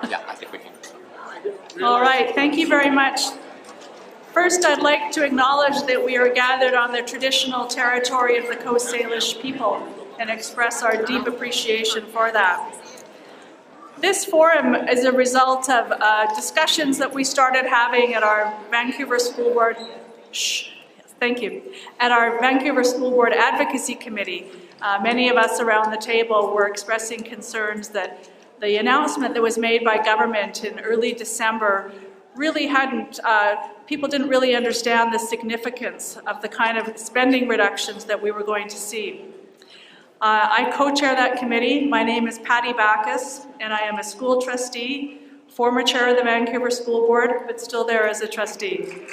Yeah, I think we can. All right, thank you very much. First, I'd like to acknowledge that we are gathered on the traditional territory of the Coast Salish people and express our deep appreciation for that. This forum is a result of discussions that we started having at our Vancouver School Board, at our Vancouver School Board Advocacy Committee. Many of us around the table were expressing concerns that the announcement that was made by government in early December really hadn't, people didn't really understand the significance of the kind of spending reductions that we were going to see. I co-chair that committee. My name is Patty Backus, and I am a school trustee, former chair of the Vancouver School Board, but still there as a trustee.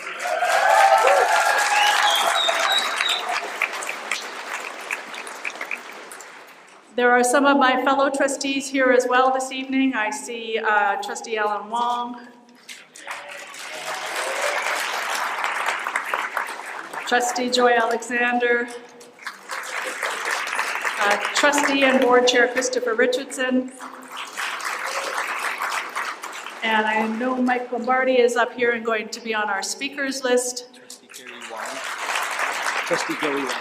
There are some of my fellow trustees here as well this evening. I see Trustee Alan Wong, Trustee Joy Alexander, Trustee and Board Chair Christopher Richardson, and I know Mike Lombardi is up here and going to be on our speakers list. Trustee Gary Wong.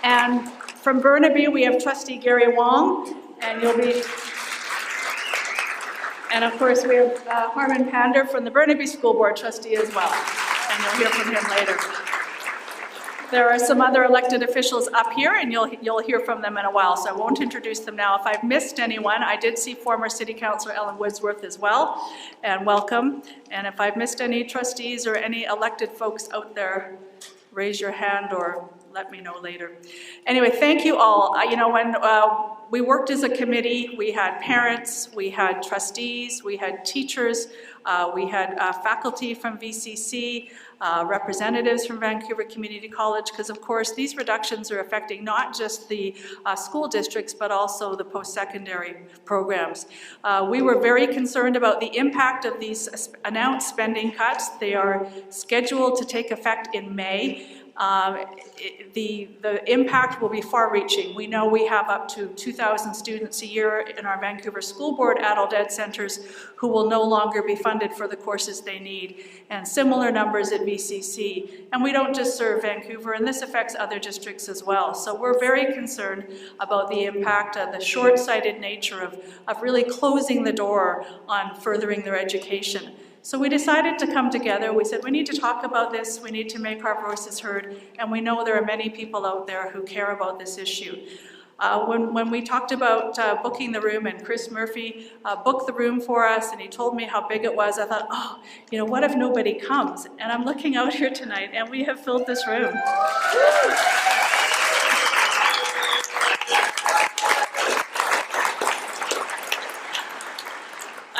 And from Burnaby, we have Trustee Gary Wong, and and of course we have Harman Pander from the Burnaby School Board trustee as well, and you'll hear from him later. There are some other elected officials up here, and you'll hear from them in a while, so I won't introduce them now. If I've missed anyone, I did see former City Councillor Ellen Woodsworth as well, and welcome. And if I've missed any trustees or any elected folks out there, raise your hand or let me know later. Anyway, thank you all. You know, when we worked as a committee, we had parents, we had trustees, we had teachers, we had faculty from VCC, representatives from Vancouver Community College, because of course these reductions are affecting not just the school districts, but also the post-secondary programs. We were very concerned about the impact of these announced spending cuts. They are scheduled to take effect in May. The impact will be far-reaching. We know we have up to 2,000 students a year in our Vancouver School Board adult ed centres who will no longer be funded for the courses they need, and similar numbers at VCC. And we don't just serve Vancouver, and this affects other districts as well. So we're very concerned about the impact of the short-sighted nature of really closing the door on furthering their education. So we decided to come together. We said we need to talk about this, we need to make our voices heard, and we know there are many people out there who care about this issue. When we talked about booking the room, and Chris Murphy booked the room for us, and he told me how big it was, I thought, oh, you know, what if nobody comes? And I'm looking out here tonight, and we have filled this room.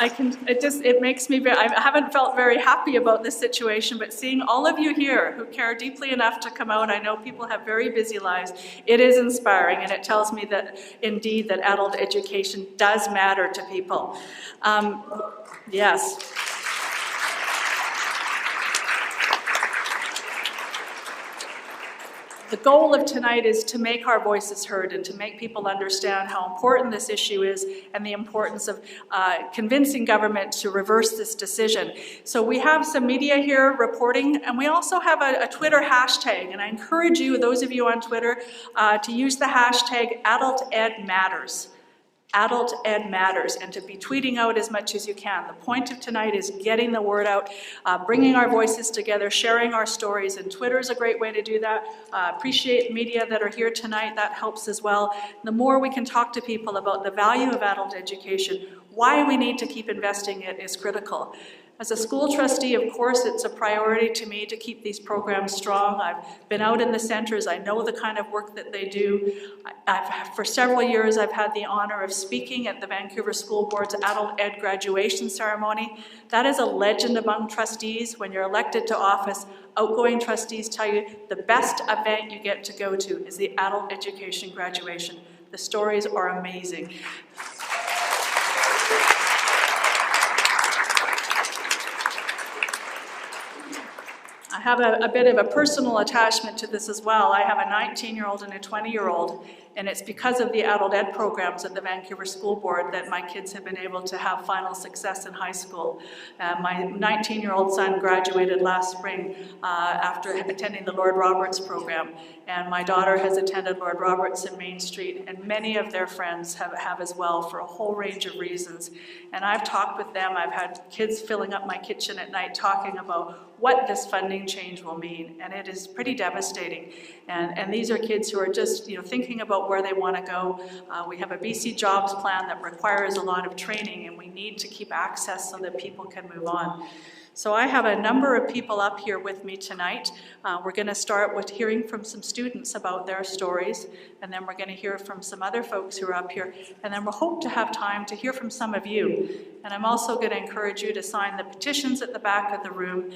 It makes me very, I haven't felt very happy about this situation, but seeing all of you here who care deeply enough to come out, I know people have very busy lives, it is inspiring, and it tells me that indeed that adult education does matter to people. Yes. The goal of tonight is to make our voices heard and to make people understand how important this issue is and the importance of convincing government to reverse this decision. So we have some media here reporting, and we also have a Twitter hashtag, and I encourage you, those of you on Twitter, to use the hashtag #AdultEdMatters. Adult Ed Matters, and to be tweeting out as much as you can. The point of tonight is getting the word out, bringing our voices together, sharing our stories, and Twitter is a great way to do that. Appreciate media that are here tonight, that helps as well. The more we can talk to people about the value of adult education, why we need to keep investing in it is critical. As a school trustee, of course, it's a priority to me to keep these programs strong. I've been out in the centres. I know the kind of work that they do. For several years, I've had the honour of speaking at the Vancouver School Board's Adult Ed graduation ceremony. That is a legend among trustees. When you're elected to office, outgoing trustees tell you the best event you get to go to is the adult education graduation. The stories are amazing. I have a bit of a personal attachment to this as well. I have a 19-year-old and a 20-year-old, and it's because of the adult ed programs at the Vancouver School Board that my kids have been able to have final success in high school. My 19-year-old son graduated last spring after attending the Lord Roberts program, and my daughter has attended Lord Roberts in Main Street, and many of their friends have as well for a whole range of reasons. And I've talked with them. I've had kids filling up my kitchen at night talking about what this funding change will mean, and it is pretty devastating. And these are kids who are just thinking about where they want to go. We have a BC Jobs plan that requires a lot of training, and we need to keep access so that people can move on. So I have a number of people up here with me tonight. We're going to start with hearing from some students about their stories, and then we're going to hear from some other folks who are up here, and then we'll hope to have time to hear from some of you. And I'm also going to encourage you to sign the petitions at the back of the room.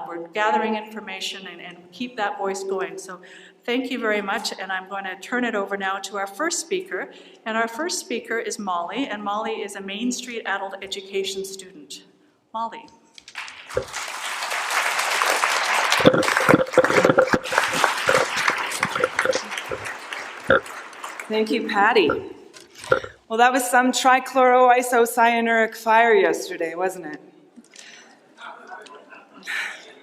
We're gathering information and keep that voice going. So thank you very much, and I'm going to turn it over now to our first speaker. And our first speaker is Molly, and Molly is a Main Street adult education student. Molly. Thank you, Patty. Well, that was some trichloroisocyanuric fire yesterday, wasn't it?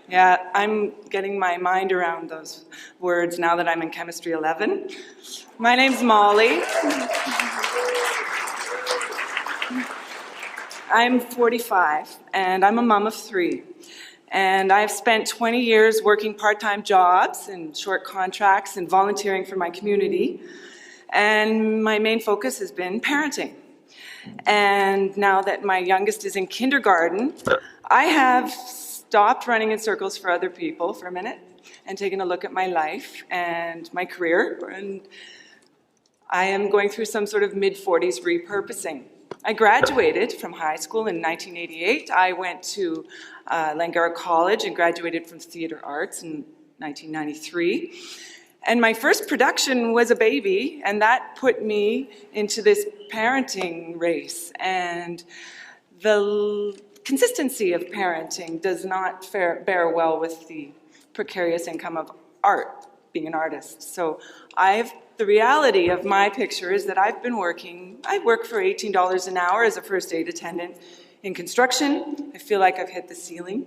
Yeah, I'm getting my mind around those words now that I'm in Chemistry 11. My name's Molly. I'm 45, and I'm a mom of 3. And I've spent 20 years working part-time jobs and short contracts and volunteering for my community. And my main focus has been parenting. And now that my youngest is in kindergarten, I have stopped running in circles for other people for a minute and taken a look at my life and my career. And I am going through some sort of mid-40s repurposing. I graduated from high school in 1988. I went to Langara College and graduated from theater arts in 1993. And my first production was a baby, and that put me into this parenting race. And the consistency of parenting does not bear well with the precarious income of art, being an artist. So the reality of my picture is that I've been working. I work for $18 an hour as a first aid attendant in construction. I feel like I've hit the ceiling.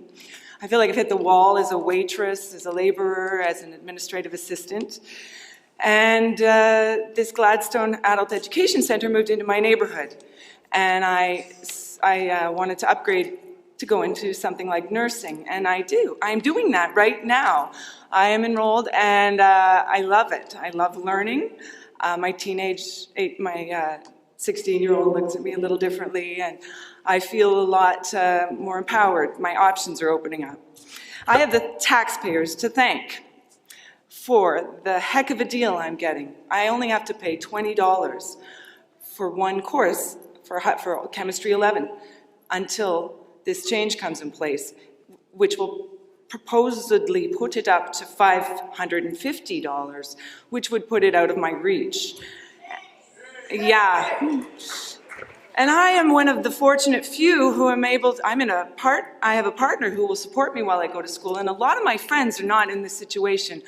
I feel like I've hit the wall as a waitress, as a laborer, as an administrative assistant. And this Gladstone Adult Education Center moved into my neighborhood. And I wanted to upgrade to go into something like nursing, and I do. I'm doing that right now. I am enrolled, and I love it. I love learning. My 16-year-old looks at me a little differently, and I feel a lot more empowered. My options are opening up. I have the taxpayers to thank for the heck of a deal I'm getting. I only have to pay $20 for one course for Chemistry 11 until this change comes in place, which will proposedly put it up to $550, which would put it out of my reach. Yeah. And I am one of the fortunate few who am able to, I have a partner who will support me while I go to school, and a lot of my friends are not in this situation.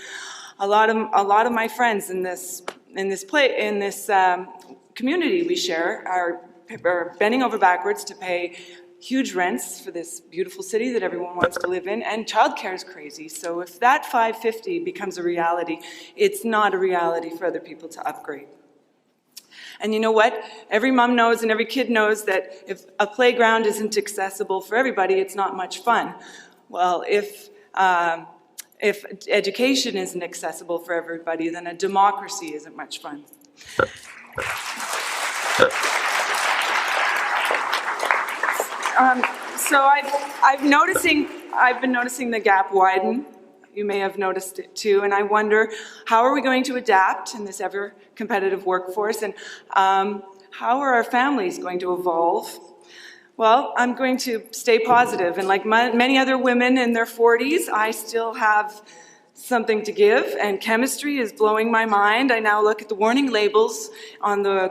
A lot of my friends in this community we share are bending over backwards to pay huge rents for this beautiful city that everyone wants to live in, and childcare is crazy. So if that $550 becomes a reality, it's not a reality for other people to upgrade. And you know what? Every mom knows and every kid knows that if a playground isn't accessible for everybody, it's not much fun. Well, if education isn't accessible for everybody, then a democracy isn't much fun. So I've been noticing the gap widen. You may have noticed it too, and I wonder, how are we going to adapt in this ever-competitive workforce, and how are our families going to evolve? Well, I'm going to stay positive, and like many other women in their 40s, I still have something to give, and chemistry is blowing my mind. I now look at the warning labels on the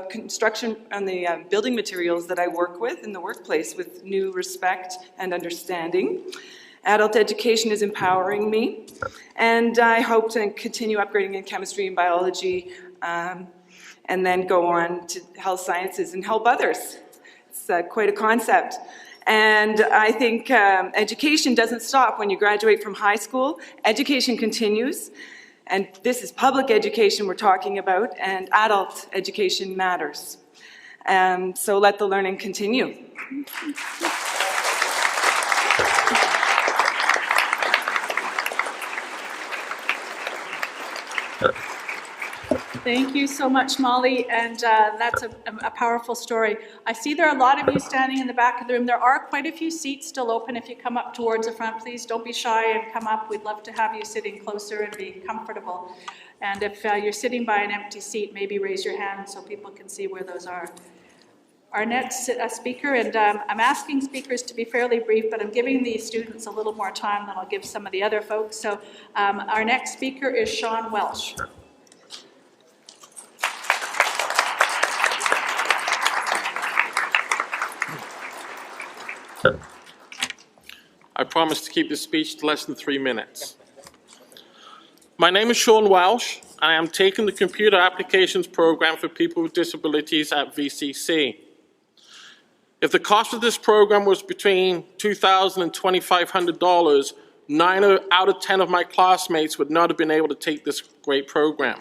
building materials that I work with in the workplace with new respect and understanding. Adult education is empowering me, and I hope to continue upgrading in chemistry and biology, and then go on to health sciences and help others. It's quite a concept. And I think education doesn't stop when you graduate from high school. Education continues, and this is public education we're talking about, and adult education matters. So let the learning continue. Thank you so much, Molly, and that's a powerful story. I see there are a lot of you standing in the back of the room. There are quite a few seats still open. If you come up towards the front, please don't be shy and come up. We'd love to have you sitting closer and be comfortable. And if you're sitting by an empty seat, maybe raise your hand so people can see where those are. Our next speaker, and I'm asking speakers to be fairly brief, but I'm giving the students a little more time than I'll give some of the other folks. So our next speaker is Sean Welsh. I promise to keep this speech to less than 3 minutes. My name is Sean Welsh, and I am taking the Computer Applications Program for People with Disabilities at VCC. If the cost of this program was between $2,000 and $2,500, 9 out of 10 of my classmates would not have been able to take this great program.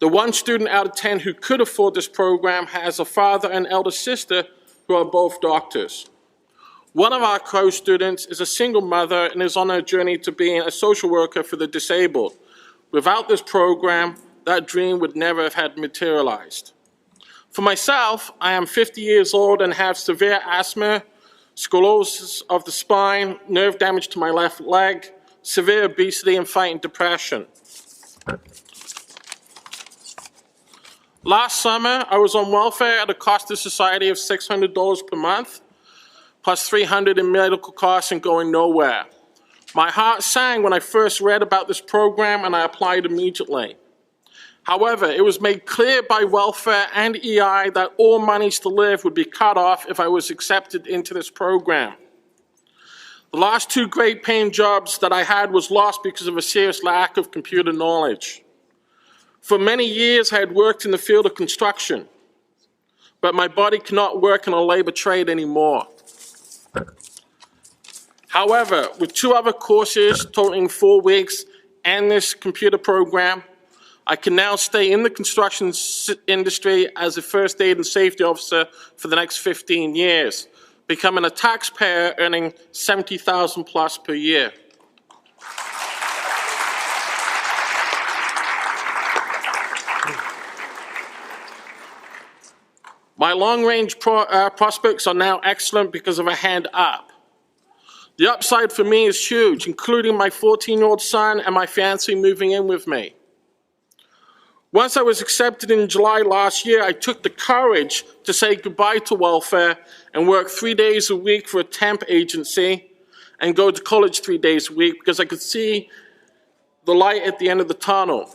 The 1 student out of 10 who could afford this program has a father and elder sister who are both doctors. One of our co-students is a single mother and is on her journey to being a social worker for the disabled. Without this program, that dream would never have had materialized. For myself, I am 50 years old and have severe asthma, scoliosis of the spine, nerve damage to my left leg, severe obesity, and fighting depression. Last summer, I was on welfare at a cost to society of $600 per month, plus $300 in medical costs and going nowhere. My heart sank when I first read about this program and I applied immediately. However, it was made clear by welfare and EI that all monies to live would be cut off if I was accepted into this program. The last 2 great paying jobs that I had was lost because of a serious lack of computer knowledge. For many years, I had worked in the field of construction, but my body cannot work in a labor trade anymore. However, with 2 other courses totaling 4 weeks and this computer program, I can now stay in the construction industry as a first aid and safety officer for the next 15 years, becoming a taxpayer earning $70,000 plus per year. My long-range prospects are now excellent because of a hand up. The upside for me is huge, including my 14-year-old son and my fiancée moving in with me. Once I was accepted in July last year, I took the courage to say goodbye to welfare and work 3 days a week for a temp agency and go to college 3 days a week because I could see the light at the end of the tunnel.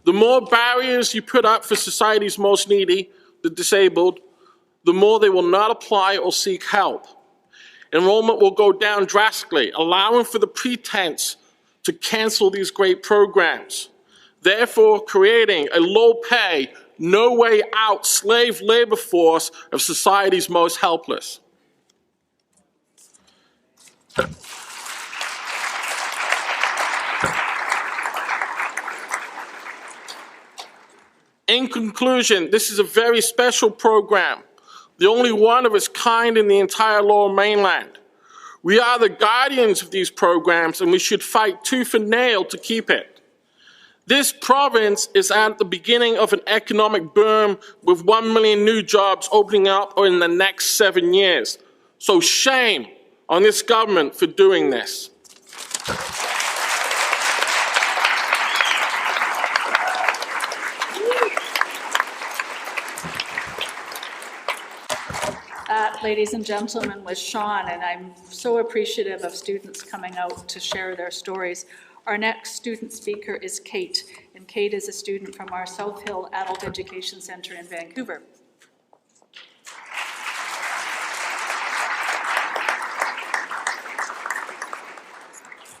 The more barriers you put up for society's most needy, the disabled, the more they will not apply or seek help. Enrollment will go down drastically, allowing for the pretense to cancel these great programs, therefore creating a low-pay, no-way-out slave labor force of society's most helpless. In conclusion, this is a very special program, the only one of its kind in the entire Lower Mainland. We are the guardians of these programs, and we should fight tooth and nail to keep it. This province is at the beginning of an economic boom with 1 million new jobs opening up in the next 7 years. So shame on this government for doing this. Ladies and gentlemen, was Sean, and I'm so appreciative of students coming out to share their stories. Our next student speaker is Kate, and Kate is a student from our South Hill Adult Education Centre in Vancouver.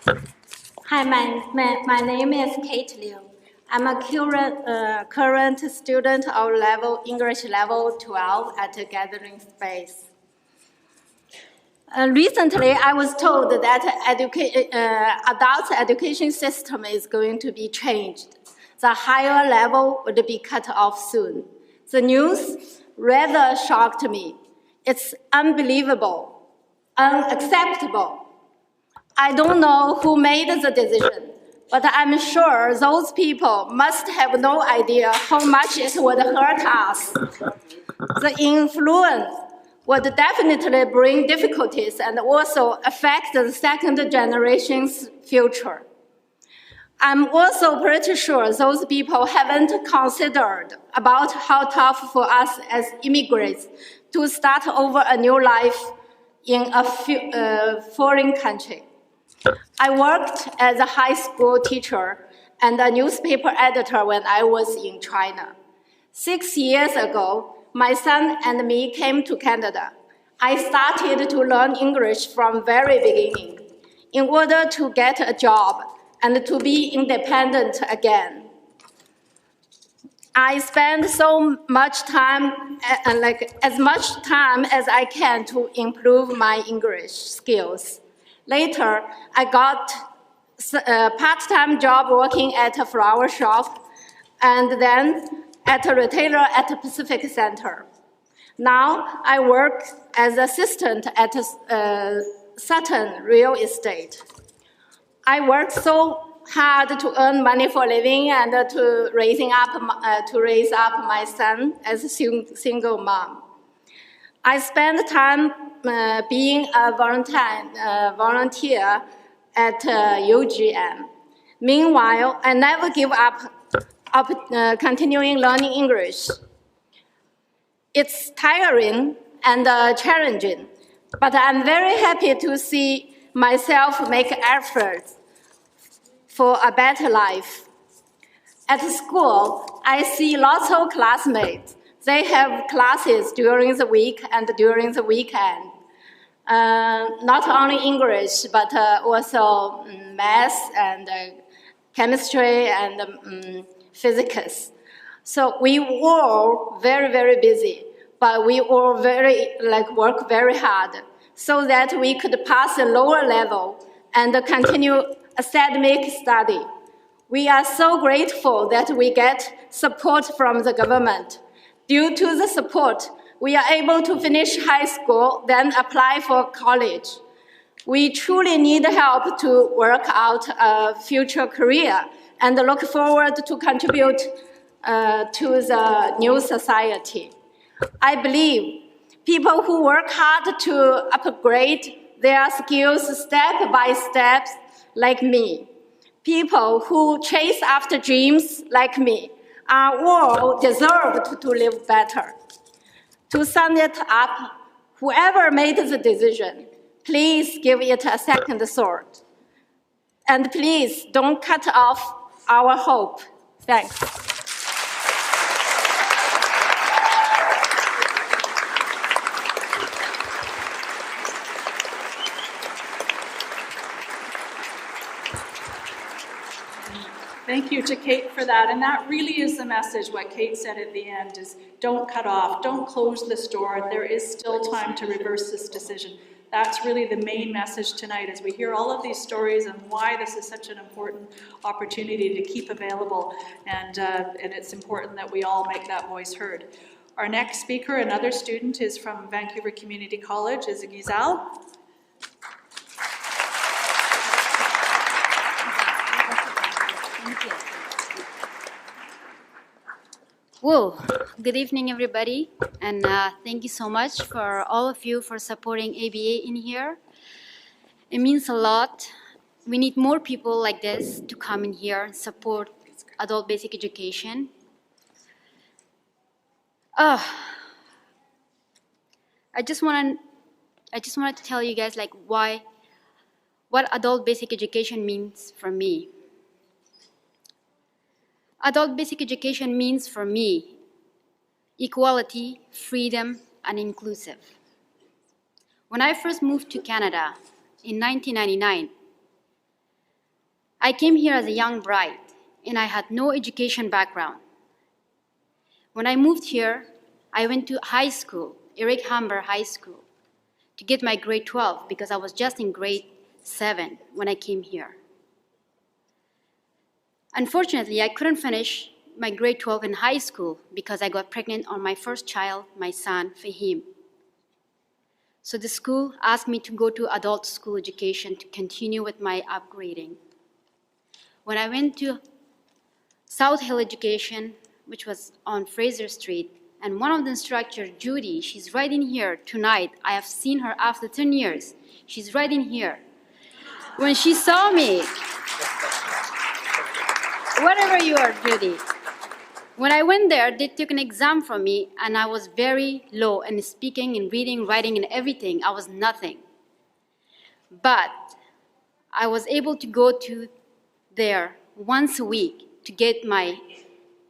Hi, my name is Kate Liu. I'm a current student of English level 12 at Gathering Space. Recently, I was told that adult education system is going to be changed. The higher level would be cut off soon. The news rather shocked me. It's unbelievable, unacceptable. I don't know who made the decision, but I'm sure those people must have no idea how much it would hurt us. The influence would definitely bring difficulties and also affect the second generation's future. I'm also pretty sure those people haven't considered about how tough for us as immigrants to start over a new life in a foreign country. I worked as a high school teacher and a newspaper editor when I was in China. 6 years ago, my son and me came to Canada. I started to learn English from very beginning in order to get a job and to be independent again. I spend so much time, as much time as I can to improve my English skills. Later, I got a part-time job working at a flower shop and then at a retailer at the Pacific Center. Now, I work as assistant at Sutton Real Estate. I work so hard to earn money for living and to raise up my son as a single mom. I spend time being a volunteer at UGM. Meanwhile, I never give up continuing learning English. It's tiring and challenging, but I'm very happy to see myself make efforts for a better life. At school, I see lots of classmates. They have classes during the week and during the weekend. Not only English, but also math and chemistry and physics. So we were very, very busy, but we were work very hard so that we could pass a lower level and continue academic study. We are so grateful that we get support from the government. Due to the support, we are able to finish high school, then apply for college. We truly need help to work out a future career and look forward to contribute to the new society. I believe people who work hard to upgrade their skills step by step, like me, people who chase after dreams like me, are all deserved to live better. To sum it up, whoever made the decision, please give it a second thought. And please don't cut off our hope. Thanks. Thank you to Kate for that, and that really is the message. What Kate said at the end is don't cut off, don't close this door. There is still time to reverse this decision. That's really the main message tonight as we hear all of these stories and why this is such an important opportunity to keep available, and it's important that we all make that voice heard. Our next speaker, another student, is from Vancouver Community College, is Giselle. Whoa, good evening everybody, and thank you so much for all of you for supporting ABA in here. It means a lot. We need more people like this to come in here and support adult basic education. I just wanted to tell you guys what adult basic education means for me. Adult basic education means for me equality, freedom, and inclusive. When I first moved to Canada in 1999, I came here as a young bride, and I had no education background. When I moved here, I went to high school, Eric Hamber High School, to get my grade 12 because I was just in grade 7 when I came here. Unfortunately, I couldn't finish my grade 12 in high school because I got pregnant on my first child, my son, Fahim. So the school asked me to go to adult school education to continue with my upgrading. When I went to South Hill Education, which was on Fraser Street, and one of the instructors, Judy, she's right in here tonight. I have seen her after 10 years. She's right in here. When she saw me, wherever you are, Judy, when I went there, they took an exam from me, and I was very low in speaking and reading, writing, and everything. I was nothing. But I was able to go to there once a week to get my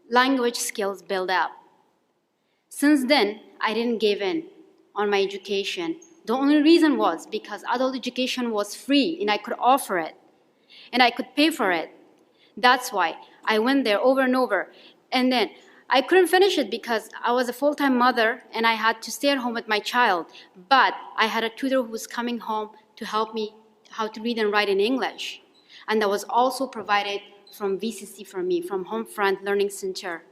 language skills built up. Since then, I didn't give in on my education. The only reason was because adult education was free, and I could offer it, and I could pay for it. That's why I went there over and over. And then I couldn't finish it because I was a full-time mother and I had to stay at home with my child. But I had a tutor who was coming home to help me how to read and write in English. And that was also provided from VCC for me, from Homefront Learning Center,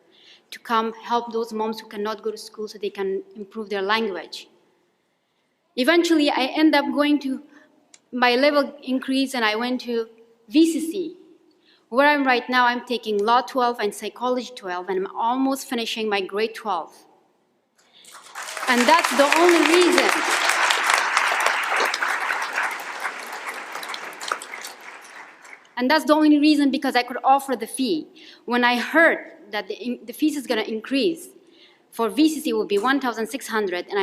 to come help those moms who cannot go to school so they can improve their language. Eventually, I ended up going to my level increase and I went to VCC. Where I'm right now, I'm taking Law 12 and Psychology 12, and I'm almost finishing my grade 12. And that's the only reason. And that's the only reason because I could offer the fee. When I heard that the fees is going to increase, for VCC it will be $1,600, and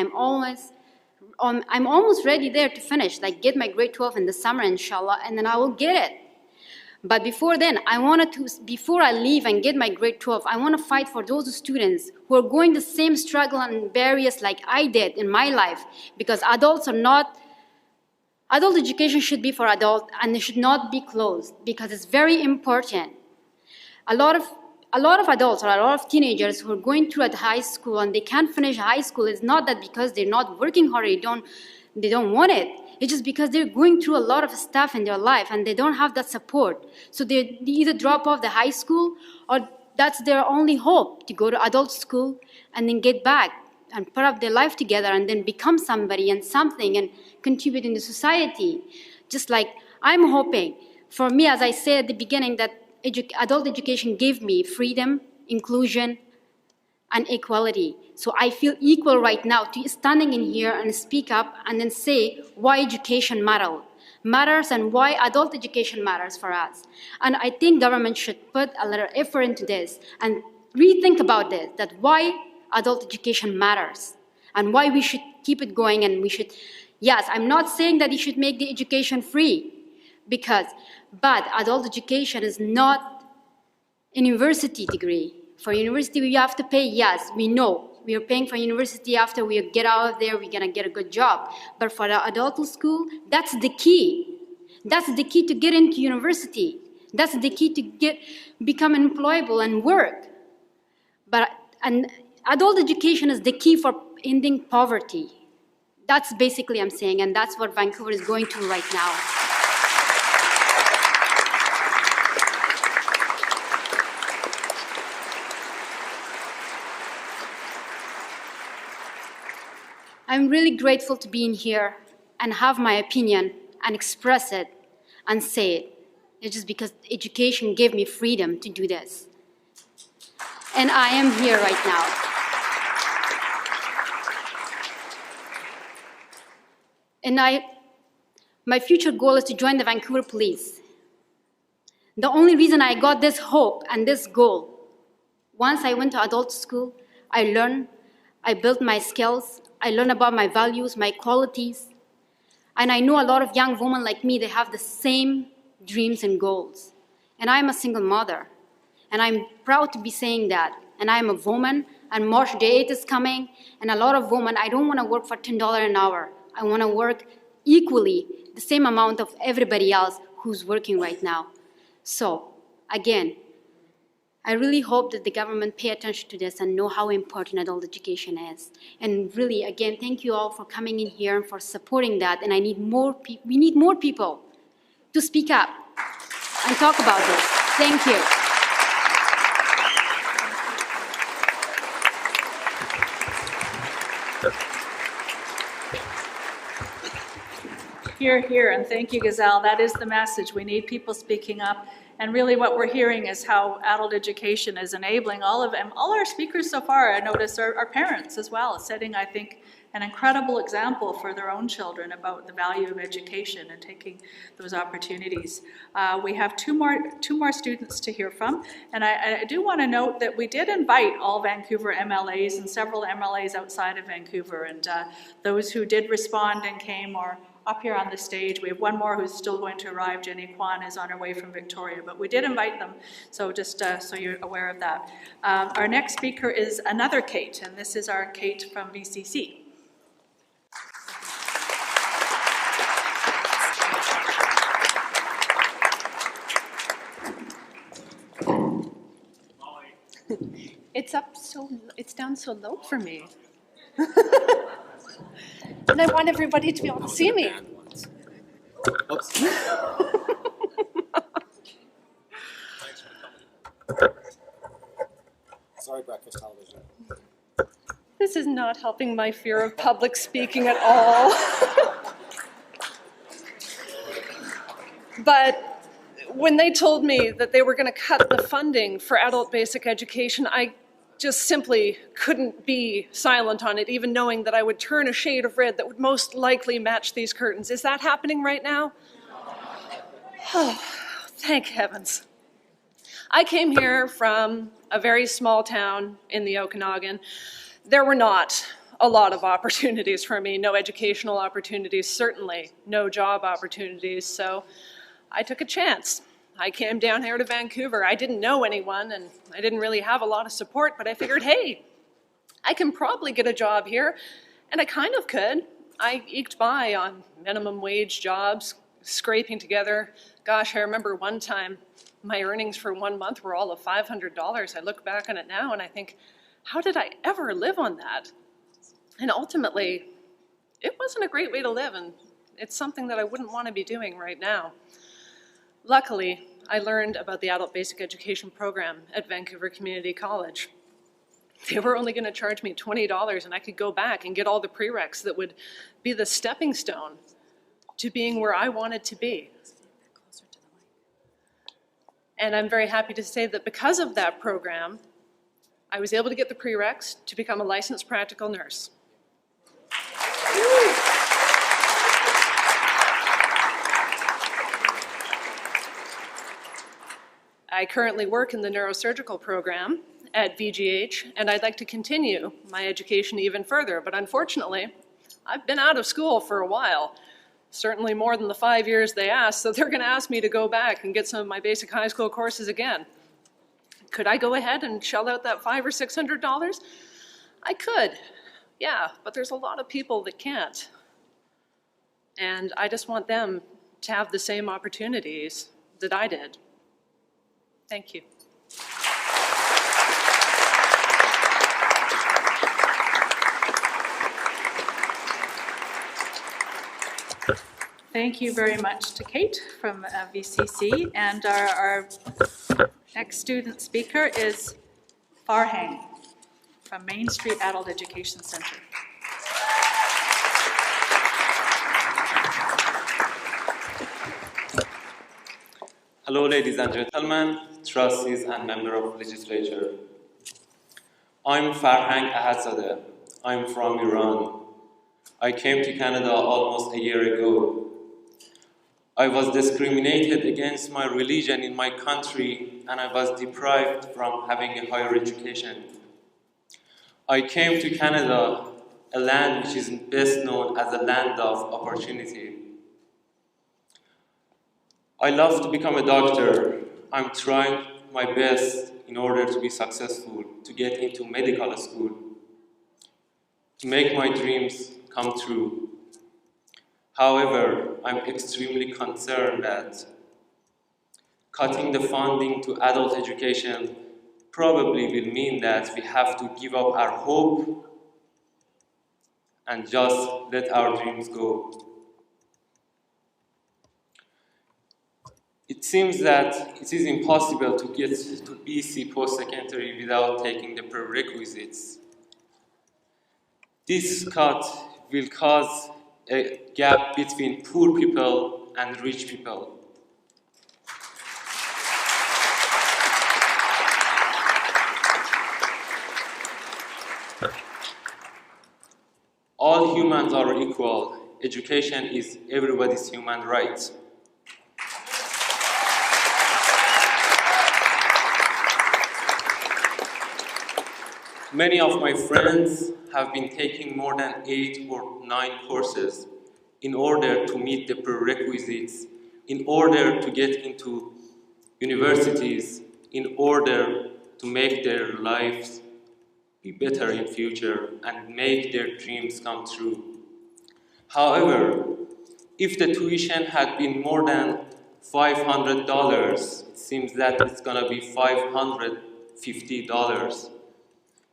I'm almost ready there to finish, like get my grade 12 in the summer, inshallah, and then I will get it. But before then, before I leave and get my grade 12, I want to fight for those students who are going the same struggle and barriers like I did in my life, because adult education should be for adults and it should not be closed because it's very important. A lot of adults or a lot of teenagers who are going through at high school and they can't finish high school, it's not that because they're not working hard, they don't want it. It's just because they're going through a lot of stuff in their life and they don't have that support. So they either drop off the high school or that's their only hope, to go to adult school and then get back and put up their life together and then become somebody and something and contribute in the society. Just like I'm hoping, for me, as I said at the beginning, that adult education gave me freedom, inclusion, and equality. So I feel equal right now to standing in here and speak up and then say why education matters and why adult education matters for us. And I think government should put a little effort into this and rethink about this, that why adult education matters and why we should keep it going. And we should, yes, I'm not saying that you should make the education free, but adult education is not a university degree. For university, we have to pay, yes, we know. We are paying for university after we get out of there, we're gonna get a good job. But for the adult school, that's the key. That's the key to get into university. That's the key to become employable and work. And adult education is the key for ending poverty. That's basically I'm saying, and that's what Vancouver is going through right now. I'm really grateful to be in here and have my opinion and express it and say it. It's just because education gave me freedom to do this. And I am here right now. And my future goal is to join the Vancouver Police. The only reason I got this hope and this goal, once I went to adult school, I learned, I built my skills, I learned about my values, my qualities, and I know a lot of young women like me, they have the same dreams and goals. And I'm a single mother, and I'm proud to be saying that. And I'm a woman, and March the 8th is coming, and a lot of women, I don't want to work for $10 an hour. I want to work equally, the same amount of everybody else who's working right now. So, again, I really hope that the government pay attention to this and know how important adult education is. And really, again, thank you all for coming in here and for supporting that. And we need more people to speak up and talk about this. Thank you. Hear, hear, and thank you, Gazelle. That is the message. We need people speaking up. And really what we're hearing is how adult education is enabling all of them. All our speakers so far, I notice, are parents as well, setting, I think, an incredible example for their own children about the value of education and taking those opportunities. We have two more students to hear from, and I do want to note that we did invite all Vancouver MLAs and several MLAs outside of Vancouver, and those who did respond and came are up here on the stage. We have one more who's still going to arrive. Jenny Kwan is on her way from Victoria, but we did invite them, so just so you're aware of that. Our next speaker is another Kate, and this is our Kate from VCC. It's down so low for me. And I want everybody to be able to see me. Oops. Sorry, breakfast television. This is not helping my fear of public speaking at all. But when they told me that they were going to cut the funding for adult basic education, I just simply couldn't be silent on it, even knowing that I would turn a shade of red that would most likely match these curtains. Is that happening right now? Oh, thank heavens. I came here from a very small town in the Okanagan. There were not a lot of opportunities for me, no educational opportunities, certainly no job opportunities, so I took a chance. I came down here to Vancouver. I didn't know anyone, and I didn't really have a lot of support, but I figured, hey, I can probably get a job here, and I kind of could. I eked by on minimum wage jobs, scraping together. Gosh, I remember one time my earnings for 1 month were all of $500. I look back on it now, and I think, how did I ever live on that? And ultimately, it wasn't a great way to live, and it's something that I wouldn't want to be doing right now. Luckily, I learned about the Adult Basic Education program at Vancouver Community College. They were only going to charge me $20, and I could go back and get all the prereqs that would be the stepping stone to being where I wanted to be. And I'm very happy to say that because of that program, I was able to get the prereqs to become a licensed practical nurse. I currently work in the neurosurgical program at VGH, and I'd like to continue my education even further, but unfortunately, I've been out of school for a while, certainly more than the 5 years they asked, so they're going to ask me to go back and get some of my basic high school courses again. Could I go ahead and shell out that $500 or $600? I could, yeah, but there's a lot of people that can't. And I just want them to have the same opportunities that I did. Thank you. Thank you very much to Kate from VCC. And our next student speaker is Farhang from Main Street Adult Education Center. Hello, ladies and gentlemen, trustees and members of legislature. I'm Farhang Ahadzadeh. I'm from Iran. I came to Canada almost a year ago. I was discriminated against my religion in my country, and I was deprived from having a higher education. I came to Canada, a land which is best known as a land of opportunity. I love to become a doctor. I'm trying my best in order to be successful, to get into medical school, to make my dreams come true. However, I'm extremely concerned that cutting the funding to adult education probably will mean that we have to give up our hope and just let our dreams go. It seems that it is impossible to get to BC post-secondary without taking the prerequisites. This cut will cause a gap between poor people and rich people. All humans are equal. Education is everybody's human right. Many of my friends have been taking more than 8 or 9 courses in order to meet the prerequisites, in order to get into universities, in order to make their lives be better in future and make their dreams come true. However, if the tuition had been more than $500, it seems that it's gonna be $550.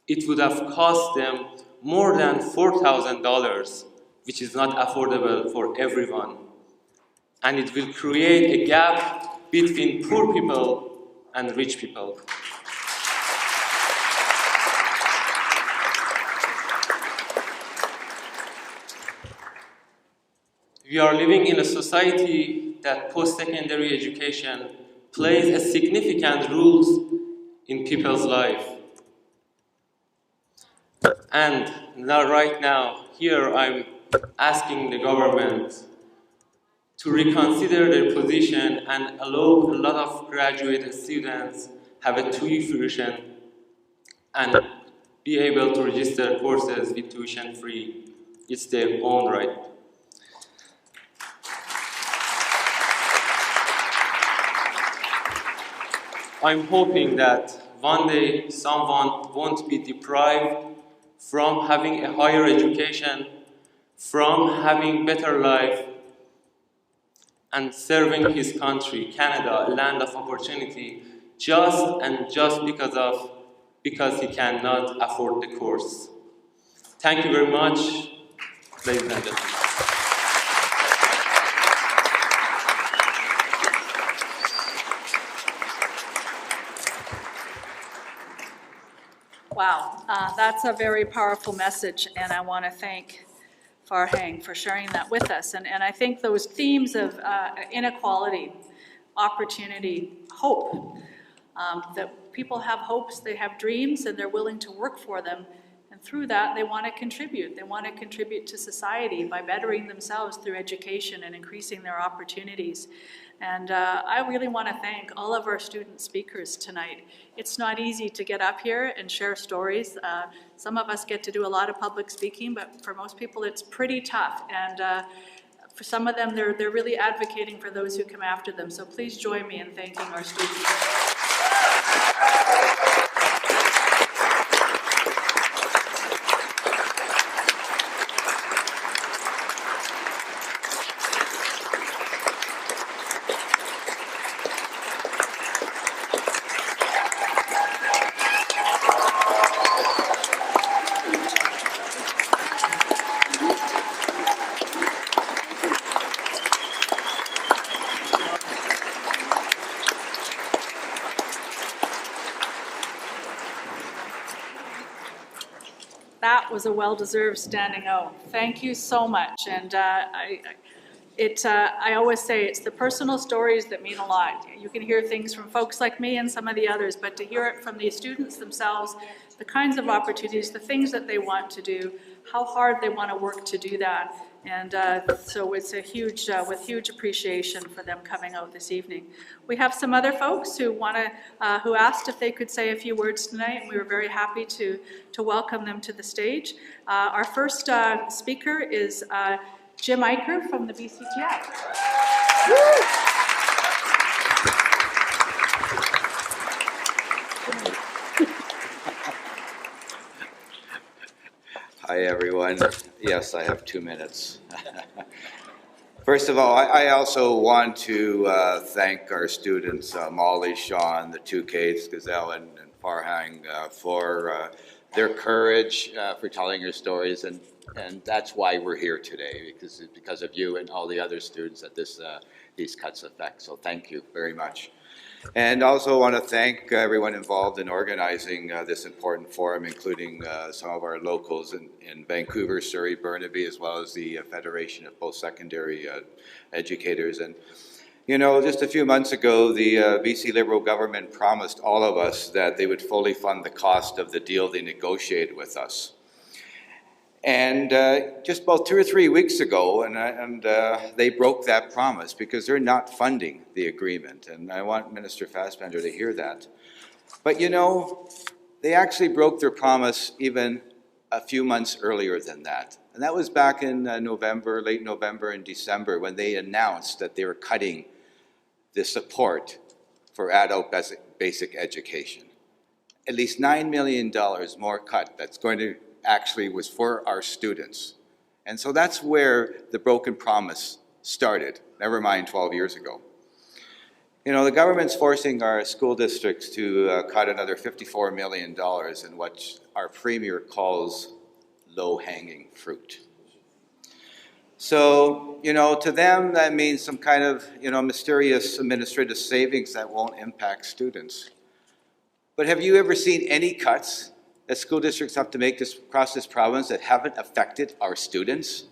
It would have cost them more than $4,000, which is not affordable for everyone. And it will create a gap between poor people and rich people. We are living in a society that post-secondary education plays a significant role in people's life. And now, right now, here I'm asking the government to reconsider their position and allow a lot of graduate students have a tuition and be able to register courses with tuition free. It's their own right. I'm hoping that one day someone won't be deprived from having a higher education, from having better life, and serving his country, Canada, a land of opportunity, just because he cannot afford the course. Thank you very much, ladies and gentlemen. Wow, that's a very powerful message, and I want to thank Farhang for sharing that with us. And I think those themes of inequality, opportunity, hope, that people have hopes, they have dreams, and they're willing to work for them. And through that, they want to contribute. They want to contribute to society by bettering themselves through education and increasing their opportunities. And I really want to thank all of our student speakers tonight. It's not easy to get up here and share stories. Some of us get to do a lot of public speaking, but for most people it's pretty tough. And for some of them, they're really advocating for those who come after them. So please join me in thanking our students. That was a well-deserved standing O. Thank you so much. And I always say it's the personal stories that mean a lot. You can hear things from folks like me and some of the others, but to hear it from the students themselves, the kinds of opportunities, the things that they want to do, how hard they want to work to do that. And so it's a huge, with huge appreciation for them coming out this evening. We have some other folks who who asked if they could say a few words tonight, and we were very happy to welcome them to the stage. Our first speaker is Jim Eicher from the BCTI. Hi, everyone. Yes, I have 2 minutes. First of all, I also want to thank our students, Molly, Sean, the two Kates, Gazelle, and Farhang, for their courage, for telling your stories, and that's why we're here today, because of you and all the other students that these cuts affect. So thank you very much. And also want to thank everyone involved in organizing this important forum, including some of our locals in Vancouver, Surrey, Burnaby, as well as the Federation of Post-Secondary Educators. And, you know, just a few months ago, the BC Liberal government promised all of us that they would fully fund the cost of the deal they negotiated with us. And just about 2 or 3 weeks ago, they broke that promise because they're not funding the agreement. And I want Minister Fassbender to hear that. But you know, they actually broke their promise even a few months earlier than that. And that was back in November, late November and December, when they announced that they were cutting the support for adult basic education. At least $9 million more cut that's going to actually was for our students. And so that's where the broken promise started, never mind 12 years ago. You know, the government's forcing our school districts to cut another $54 million in what our premier calls low-hanging fruit. So, you know, to them that means some kind of, you know, mysterious administrative savings that won't impact students. But have you ever seen any cuts that school districts have to make across this province that haven't affected our students?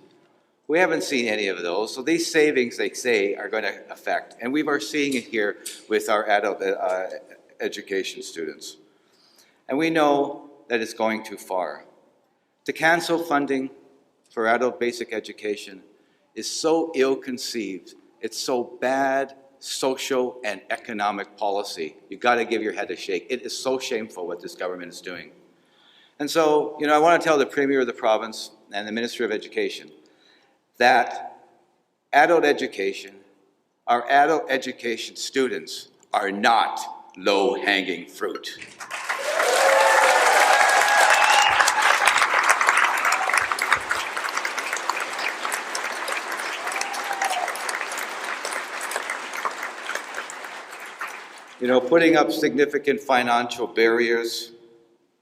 We haven't seen any of those. So these savings, they say, are going to affect. And we are seeing it here with our adult education students. And we know that it's going too far. To cancel funding for adult basic education is so ill-conceived. It's so bad social and economic policy. You've got to give your head a shake. It is so shameful what this government is doing. And so, you know, I want to tell the Premier of the province and the Minister of Education that adult education, our adult education students are not low-hanging fruit. You know, putting up significant financial barriers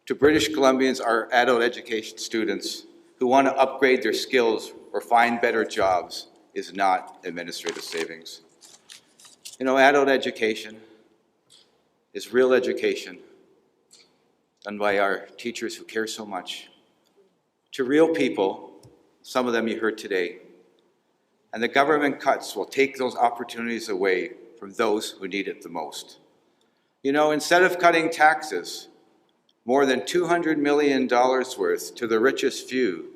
to British Columbians, our adult education students who want to upgrade their skills or find better jobs is not administrative savings. You know, adult education is real education done by our teachers who care so much to real people, some of them you heard today. And the government cuts will take those opportunities away from those who need it the most. You know, instead of cutting taxes, more than $200 million worth to the richest few,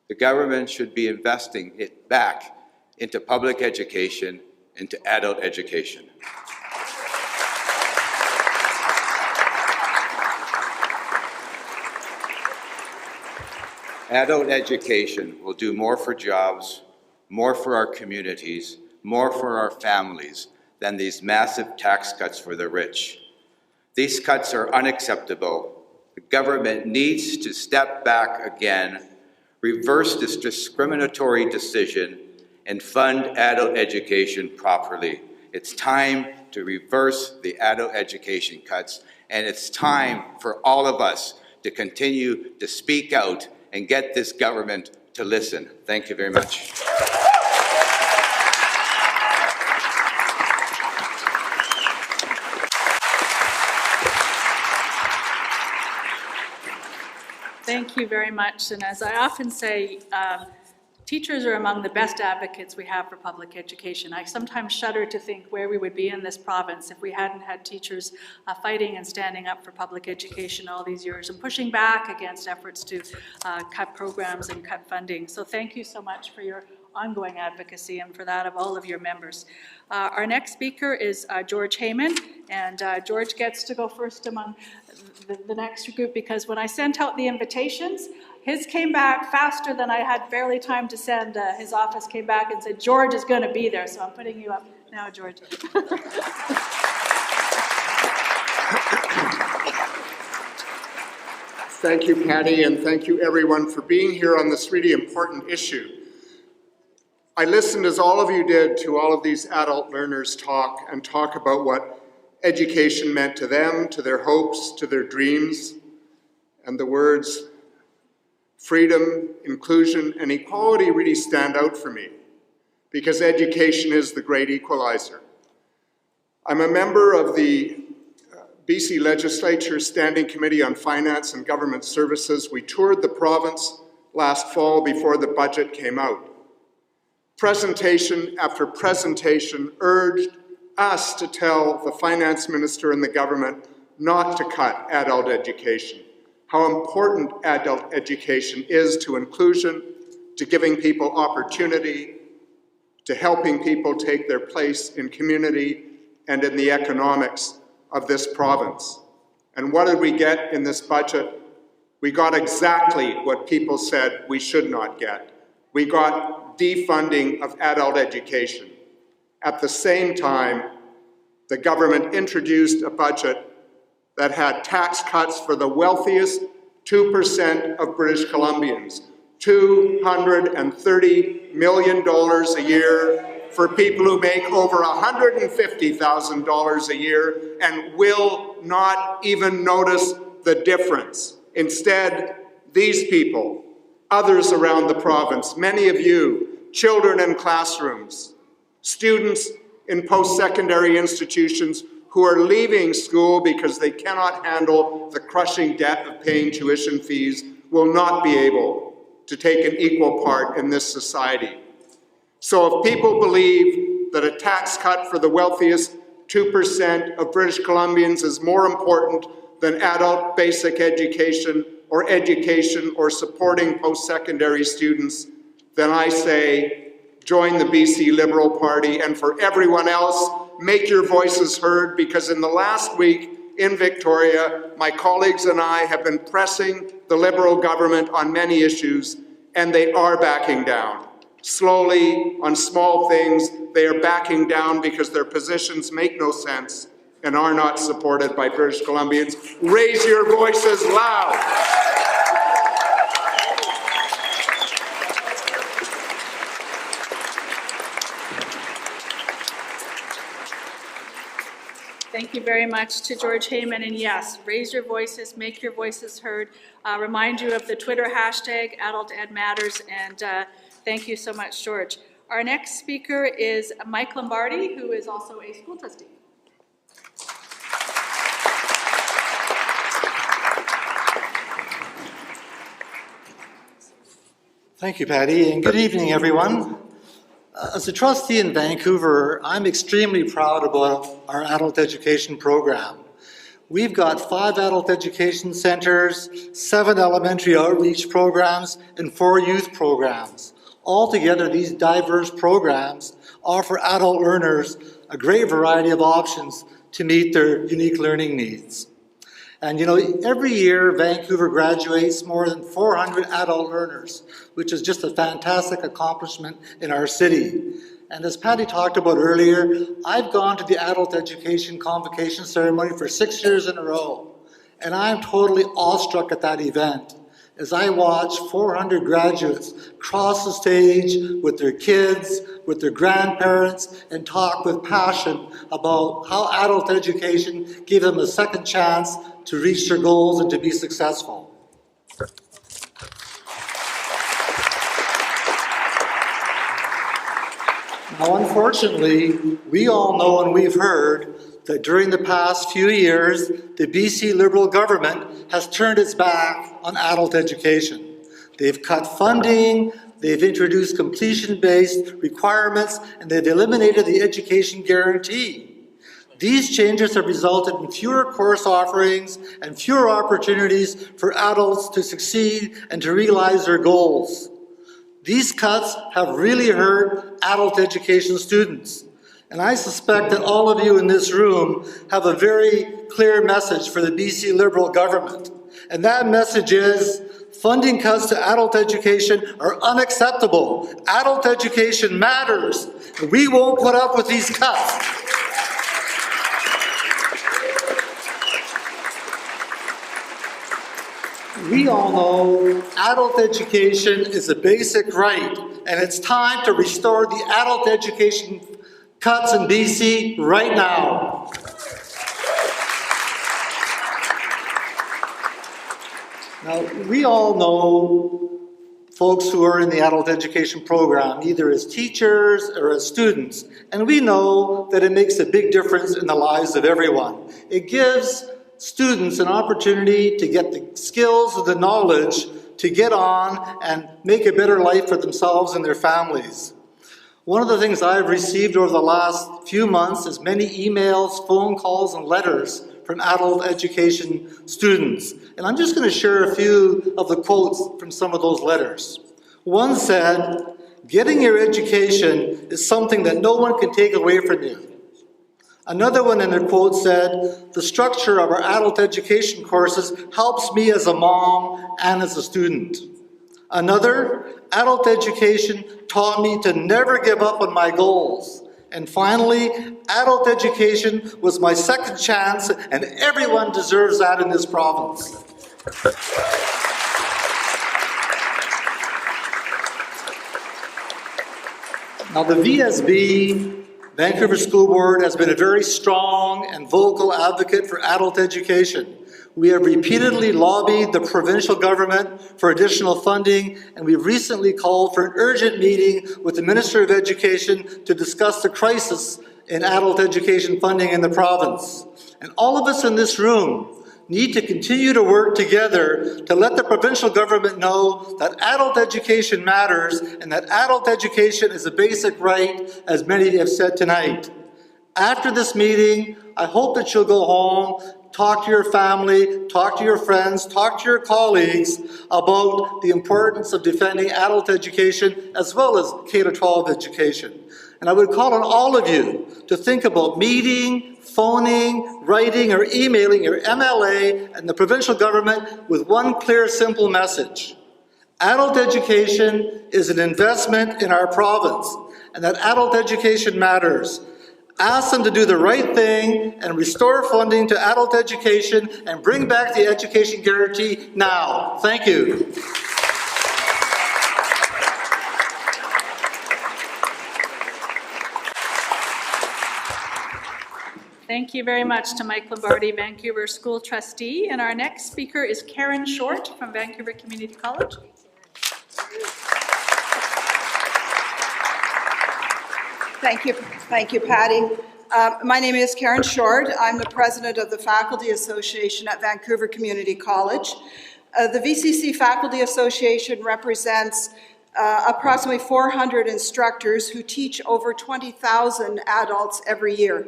the government should be investing it back into public education, into adult education. Adult education will do more for jobs, more for our communities, more for our families than these massive tax cuts for the rich. These cuts are unacceptable. The government needs to step back again, reverse this discriminatory decision, and fund adult education properly. It's time to reverse the adult education cuts, and it's time for all of us to continue to speak out and get this government to listen. Thank you very much. Thank you very much. And as I often say, teachers are among the best advocates we have for public education. I sometimes shudder to think where we would be in this province if we hadn't had teachers fighting and standing up for public education all these years and pushing back against efforts to cut programs and cut funding. So thank you so much for your ongoing advocacy and for that of all of your members. Our next speaker is George Heyman, and George gets to go first among the next group because when I sent out the invitations, his came back faster than I had barely time to send. His office came back and said, George is going to be there, so I'm putting you up now, George. Thank you, Patty, and thank you everyone for being here on this really important issue. I listened, as all of you did, to all of these adult learners talk about what education meant to them, to their hopes, to their dreams, and the words freedom, inclusion, and equality really stand out for me, because education is the great equalizer. I'm a member of the BC Legislature Standing Committee on Finance and Government Services. We toured the province last fall before the budget came out. Presentation after presentation urged us to tell the finance minister and the government not to cut adult education, how important adult education is to inclusion, to giving people opportunity, to helping people take their place in community and in the economics of this province. And what did we get in this budget? We got exactly what people said we should not get. We got defunding of adult education. At the same time, the government introduced a budget that had tax cuts for the wealthiest 2% of British Columbians, $230 million a year for people who make over $150,000 a year and will not even notice the difference. Instead, these people, others around the province, many of you, children in classrooms, students in post-secondary institutions who are leaving school because they cannot handle the crushing debt of paying tuition fees, will not be able to take an equal part in this society. So if people believe that a tax cut for the wealthiest 2% of British Columbians is more important than adult basic education or supporting post-secondary students, then I say, join the BC Liberal Party, and for everyone else, make your voices heard, because in the last week in Victoria, my colleagues and I have been pressing the Liberal government on many issues, and they are backing down. Slowly, on small things, they are backing down because their positions make no sense and are not supported by British Columbians. Raise your voices loud. Thank you very much to George Heyman, and yes, raise your voices, make your voices heard. Remind you of the Twitter hashtag, AdultEdMatters, and thank you so much, George. Our next speaker is Mike Lombardi, who is also a school trustee. Thank you, Patty, and good evening, everyone. As a trustee in Vancouver, I'm extremely proud about our adult education program. We've got 5 adult education centers, 7 elementary outreach programs, and 4 youth programs. Altogether, these diverse programs offer adult learners a great variety of options to meet their unique learning needs. And you know, every year Vancouver graduates more than 400 adult learners, which is just a fantastic accomplishment in our city. And as Patty talked about earlier, I've gone to the adult education convocation ceremony for 6 years in a row. And I'm totally awestruck at that event as I watch 400 graduates cross the stage with their kids, with their grandparents, and talk with passion about how adult education gave them a second chance to reach their goals and to be successful. Now, unfortunately, we all know and we've heard that during the past few years, the BC Liberal government has turned its back on adult education. They've cut funding, they've introduced completion-based requirements, and they've eliminated the education guarantee. These changes have resulted in fewer course offerings and fewer opportunities for adults to succeed and to realize their goals. These cuts have really hurt adult education students. And I suspect that all of you in this room have a very clear message for the BC Liberal government. And that message is, funding cuts to adult education are unacceptable. Adult education matters. And we won't put up with these cuts. We all know adult education is a basic right, and it's time to restore the adult education cuts in BC right now. Now, we all know folks who are in the adult education program, either as teachers or as students, and we know that it makes a big difference in the lives of everyone. It gives students an opportunity to get the skills or the knowledge to get on and make a better life for themselves and their families. One of the things I've received over the last few months is many emails, phone calls, and letters from adult education students. And I'm just going to share a few of the quotes from some of those letters. One said, "Getting your education is something that no one can take away from you." Another one in their quote said, "The structure of our adult education courses helps me as a mom and as a student." Another, "Adult education taught me to never give up on my goals." And finally, adult education was my second chance, and everyone deserves that in this province. Now, the VSB, Vancouver School Board, has been a very strong and vocal advocate for adult education. We have repeatedly lobbied the provincial government for additional funding, and we recently called for an urgent meeting with the Minister of Education to discuss the crisis in adult education funding in the province. And all of us in this room need to continue to work together to let the provincial government know that adult education matters and that adult education is a basic right, as many have said tonight. After this meeting, I hope that you'll go home, talk to your family, talk to your friends, talk to your colleagues about the importance of defending adult education as well as K-12 education. And I would call on all of you to think about meeting, phoning, writing, or emailing your MLA and the provincial government with one clear, simple message. Adult education is an investment in our province, and that adult education matters. Ask them to do the right thing and restore funding to adult education and bring back the education guarantee now. Thank you. Thank you very much to Mike Lombardi, Vancouver School Trustee. And our next speaker is Karen Short from Vancouver Community College. Thank you, Patty. My name is Karen Short. I'm the president of the Faculty Association at Vancouver Community College. The VCC Faculty Association represents approximately 400 instructors who teach over 20,000 adults every year.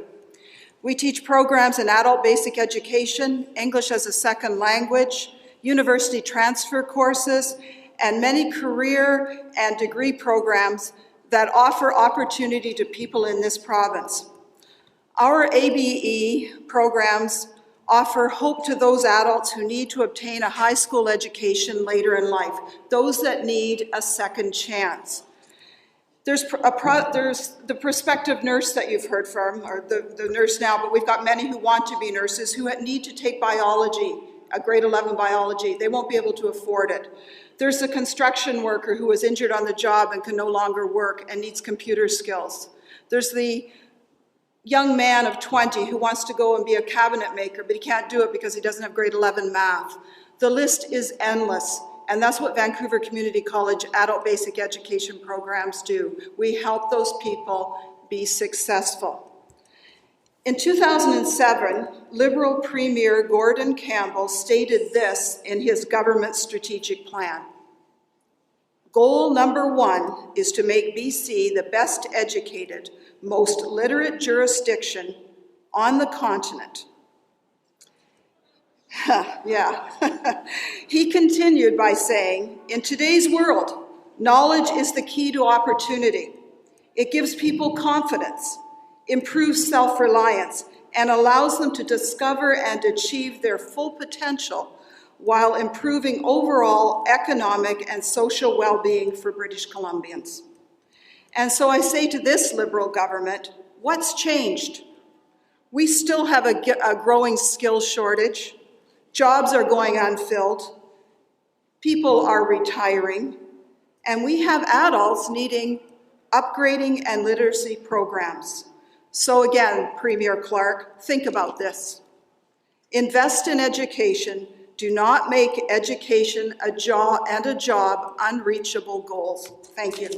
We teach programs in adult basic education, English as a second language, university transfer courses, and many career and degree programs that offer opportunity to people in this province. Our ABE programs offer hope to those adults who need to obtain a high school education later in life, those that need a second chance. There's the prospective nurse that you've heard from, or the nurse now, but we've got many who want to be nurses who need to take biology, a grade 11 biology. They won't be able to afford it. There's the construction worker who was injured on the job and can no longer work and needs computer skills. There's the young man of 20 who wants to go and be a cabinet maker, but he can't do it because he doesn't have grade 11 math. The list is endless, and that's what Vancouver Community College adult basic education programs do. We help those people be successful. In 2007, Liberal Premier Gordon Campbell stated this in his government strategic plan. Goal number 1 is to make BC the best educated, most literate jurisdiction on the continent. Yeah. He continued by saying, in today's world, knowledge is the key to opportunity. It gives people confidence, improves self-reliance, and allows them to discover and achieve their full potential while improving overall economic and social well-being for British Columbians. And so I say to this Liberal government, what's changed? We still have a growing skills shortage. Jobs are going unfilled. People are retiring, and we have adults needing upgrading and literacy programs. So again, Premier Clark, think about this. Invest in education. Do not make education a job unreachable goals. Thank you.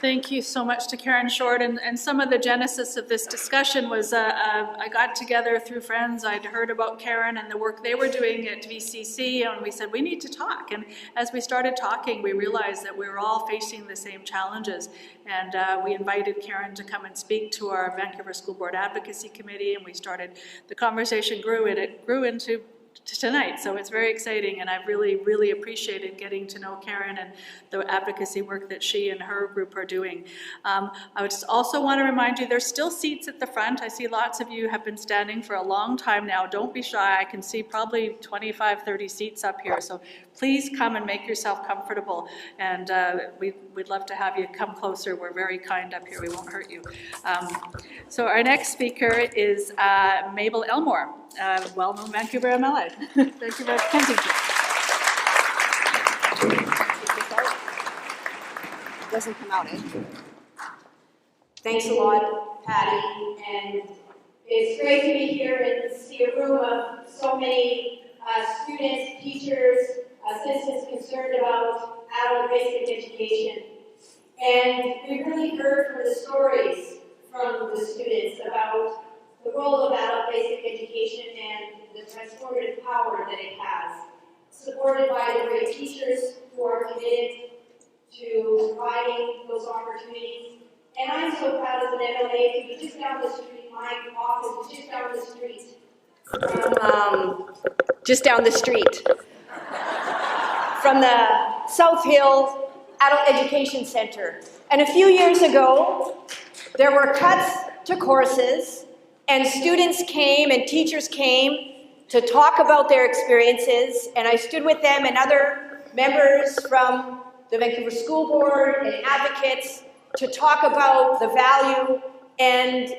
Thank you so much to Karen Short. And some of the genesis of this discussion was I got together through friends. I'd heard about Karen and the work they were doing at VCC, and we said, we need to talk. And as we started talking, we realized that we were all facing the same challenges. And we invited Karen to come and speak to our Vancouver School Board Advocacy Committee, and we started, the conversation grew, and it grew into tonight, so it's very exciting, and I've really appreciated getting to know Karen and the advocacy work that she and her group are doing. I would just also want to remind you there's still seats at the front. I see lots of you have been standing for a long time now. Don't be shy. I can see probably 25, 30 seats up here, so please come and make yourself comfortable, and we'd love to have you come closer. We're very kind up here. We won't hurt you. So our next speaker is Mabel Elmore, well-known Vancouver MLA. Vancouver Kensington. Doesn't come out, eh? Thanks a lot, Patty, and it's great to be here and see a room of so many students, teachers, citizens concerned about adult basic education. And we really heard from the stories from the students about the role of adult basic education and the transformative power that it has, supported by the great teachers who are committed to providing those opportunities. And I'm so proud as an MLA to be just down the street. My office is just down the street. Just down the street from the South Hill Adult Education Center. And a few years ago, there were cuts to courses, and students came and teachers came to talk about their experiences, and I stood with them and other members from the Vancouver School Board and advocates to talk about the value and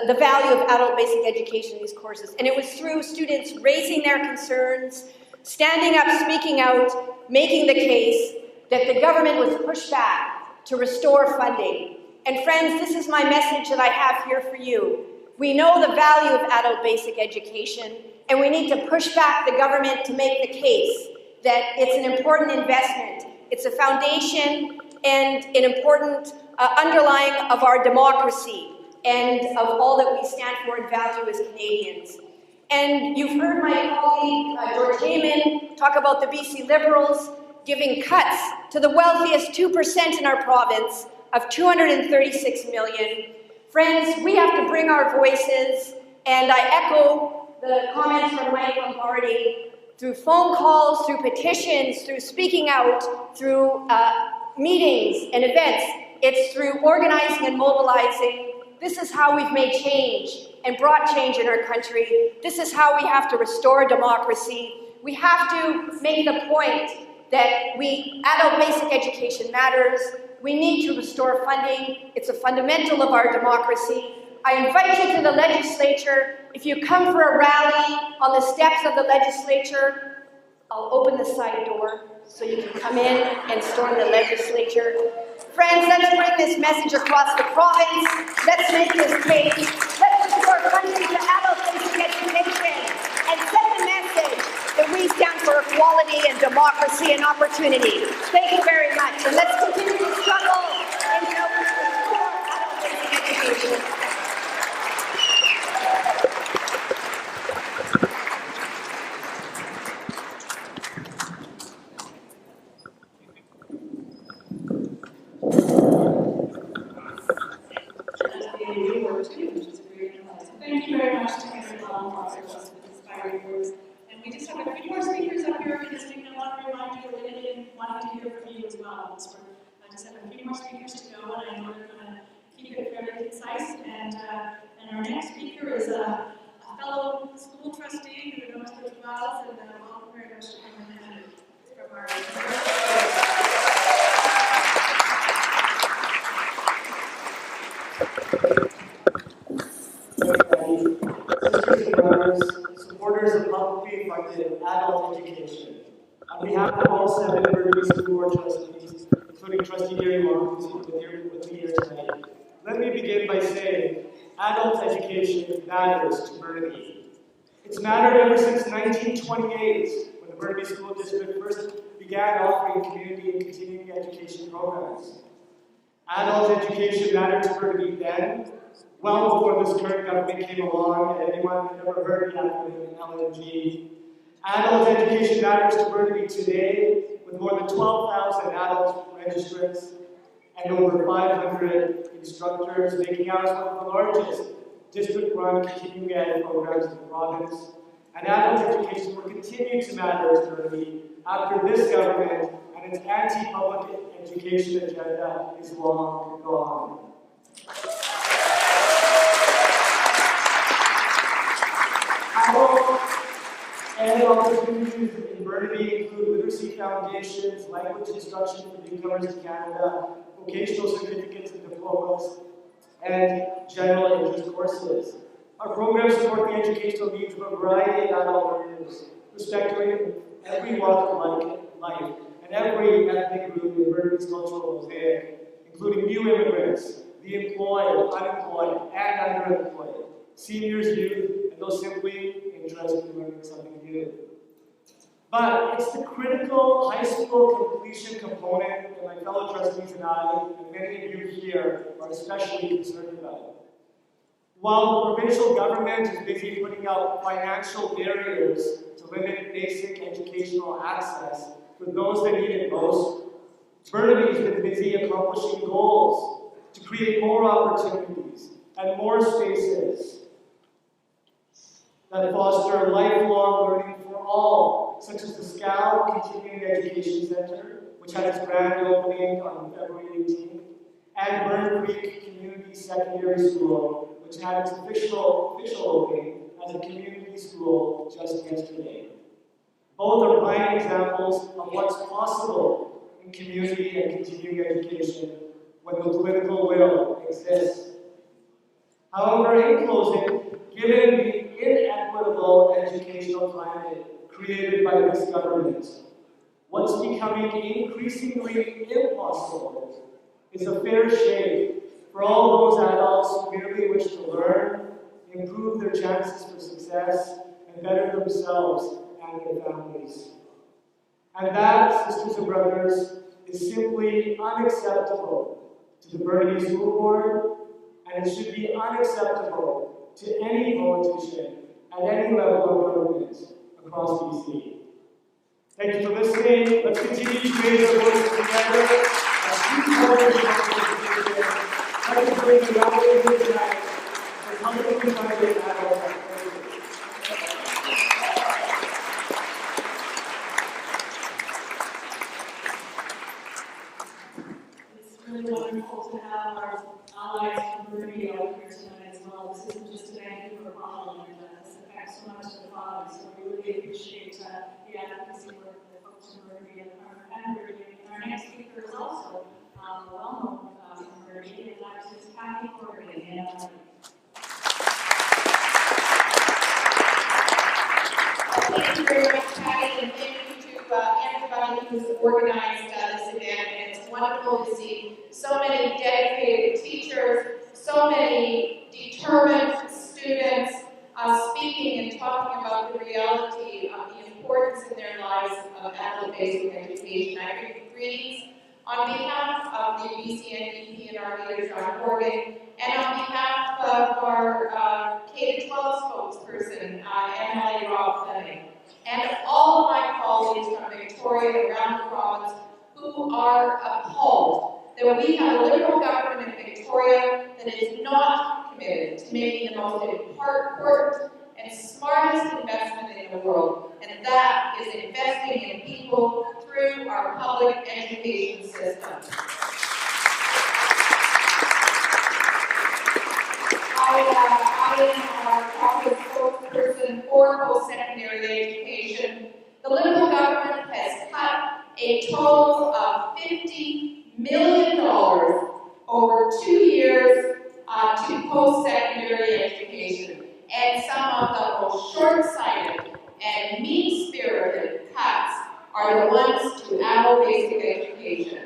the value of adult basic education in these courses. And it was through students raising their concerns, standing up, speaking out, making the case that the government was pushed back to restore funding. And friends, this is my message that I have here for you. We know the value of adult basic education, and we need to push back the government to make the case that it's an important investment. It's a foundation and an important underlying of our democracy and of all that we stand for and value as Canadians. And you've heard my colleague, George Heyman, talk about the BC Liberals giving cuts to the wealthiest 2% in our province of $236 million. Friends, we have to bring our voices, and I echo the comments from Mike Lombardi, through phone calls, through petitions, through speaking out, through meetings and events. It's through organizing and mobilizing. This is how we've made change and brought change in our country. This is how we have to restore democracy. We have to make the point that adult basic education matters. We need to restore funding. It's a fundamental of our democracy. I invite you to the legislature. If you come for a rally on the steps of the legislature, I'll open the side door so you can come in and storm the legislature. Friends, let's bring this message across the province. Let's make this case. Let's restore funding to adult basic education and set the message that we stand for equality and democracy and opportunity. Thank you very much. And let's continue to struggle and help restore adult basic education. Thank you very much to everyone for those inspiring words. And we just have a few more speakers up here this week. I want to remind you that we're going to want to hear from you as well. So I just have a few more speakers to go, and I know we're going to keep it fairly concise. And our next speaker is a fellow school trustee who knows the files, and welcome very much to him from our and brothers, supporters of publicly funded adult education, on behalf of all 7 Burnaby School Board trustees, including Trustee Gary Long, who's with me here tonight, let me begin by saying adult education matters to Burnaby. It's mattered ever since 1928, when the Burnaby School District first began offering community and continuing education programs. Adult education mattered to Burnaby then, well before this current government came along, and anyone who ever heard the acronym LNG. Adult education matters to Burnaby today, with more than 12,000 adult registrants and over 500 instructors, making ours one of the largest district-run continuing ed programs in the province. And adult education will continue to matter to Burnaby after this government and its anti-public education agenda is long gone. Adult and opportunities in Burnaby include literacy foundations, language instruction for newcomers to Canada, vocational certificates and diplomas, and general interest courses. Our programs support the educational needs of a variety of adult learners, respecting every walk of life and every ethnic group in Burnaby's cultural mosaic, including new immigrants, the employed, unemployed, and underemployed, seniors, youth, and those simply interested in learning something new. But it's the critical high school completion component that my fellow trustees and I, and many of you here, are especially concerned about. While the provincial government is busy putting out financial barriers to limit basic educational access for those that need it most, Burnaby has been busy accomplishing goals to create more opportunities and more spaces that foster lifelong learning for all, such as the SCAL Continuing Education Center, which had its grand opening on February 18th, and Burn Creek Community Secondary School, which had its official opening as a community school just yesterday. Both are prime examples of what's possible in community and continuing education when the political will exists. However, in closing, given the inequitable educational climate created by this government, what's becoming increasingly impossible is a fair shake for all those adults who merely wish to learn, improve their chances for success, and better themselves and their families. And that, sisters and brothers, is simply unacceptable to the Burnaby School Board, and it should be unacceptable to any politician at any level of government across BC. Thank you for listening. Let's continue to raise our voices together as we cover the conversation. I'd like to bring you out here tonight for publicly funded adult education. It's really wonderful to have our allies from Burnaby out here tonight as well. This isn't just a Vancouver problem, and this affects so much of the province. So we really appreciate the advocacy work that folks from Burnaby and are doing. And our next speaker is also well-known from Burnaby, and that is Kathy Corrigan. Thank you very much, Patty, and thank you to everybody who's organized this event. And it's wonderful to see so many dedicated teachers, so many determined students speaking and talking about the reality of the importance in their lives of adult basic education. I bring you greetings on behalf of the BCNEP and our leader, John Horgan, and on behalf of our K-12 spokesperson, Emily Robb Fleming, and all of my colleagues from Victoria and around the province who are appalled that we have a Liberal government in Victoria that is not committed to making the most important and smartest investment in the world, and that is investing in people through our public education system. I am our province spokesperson for post-secondary education. The Liberal government has cut a total of $50 million over 2 years to post-secondary education. And some of the most short-sighted and mean-spirited cuts are the ones to adult basic education.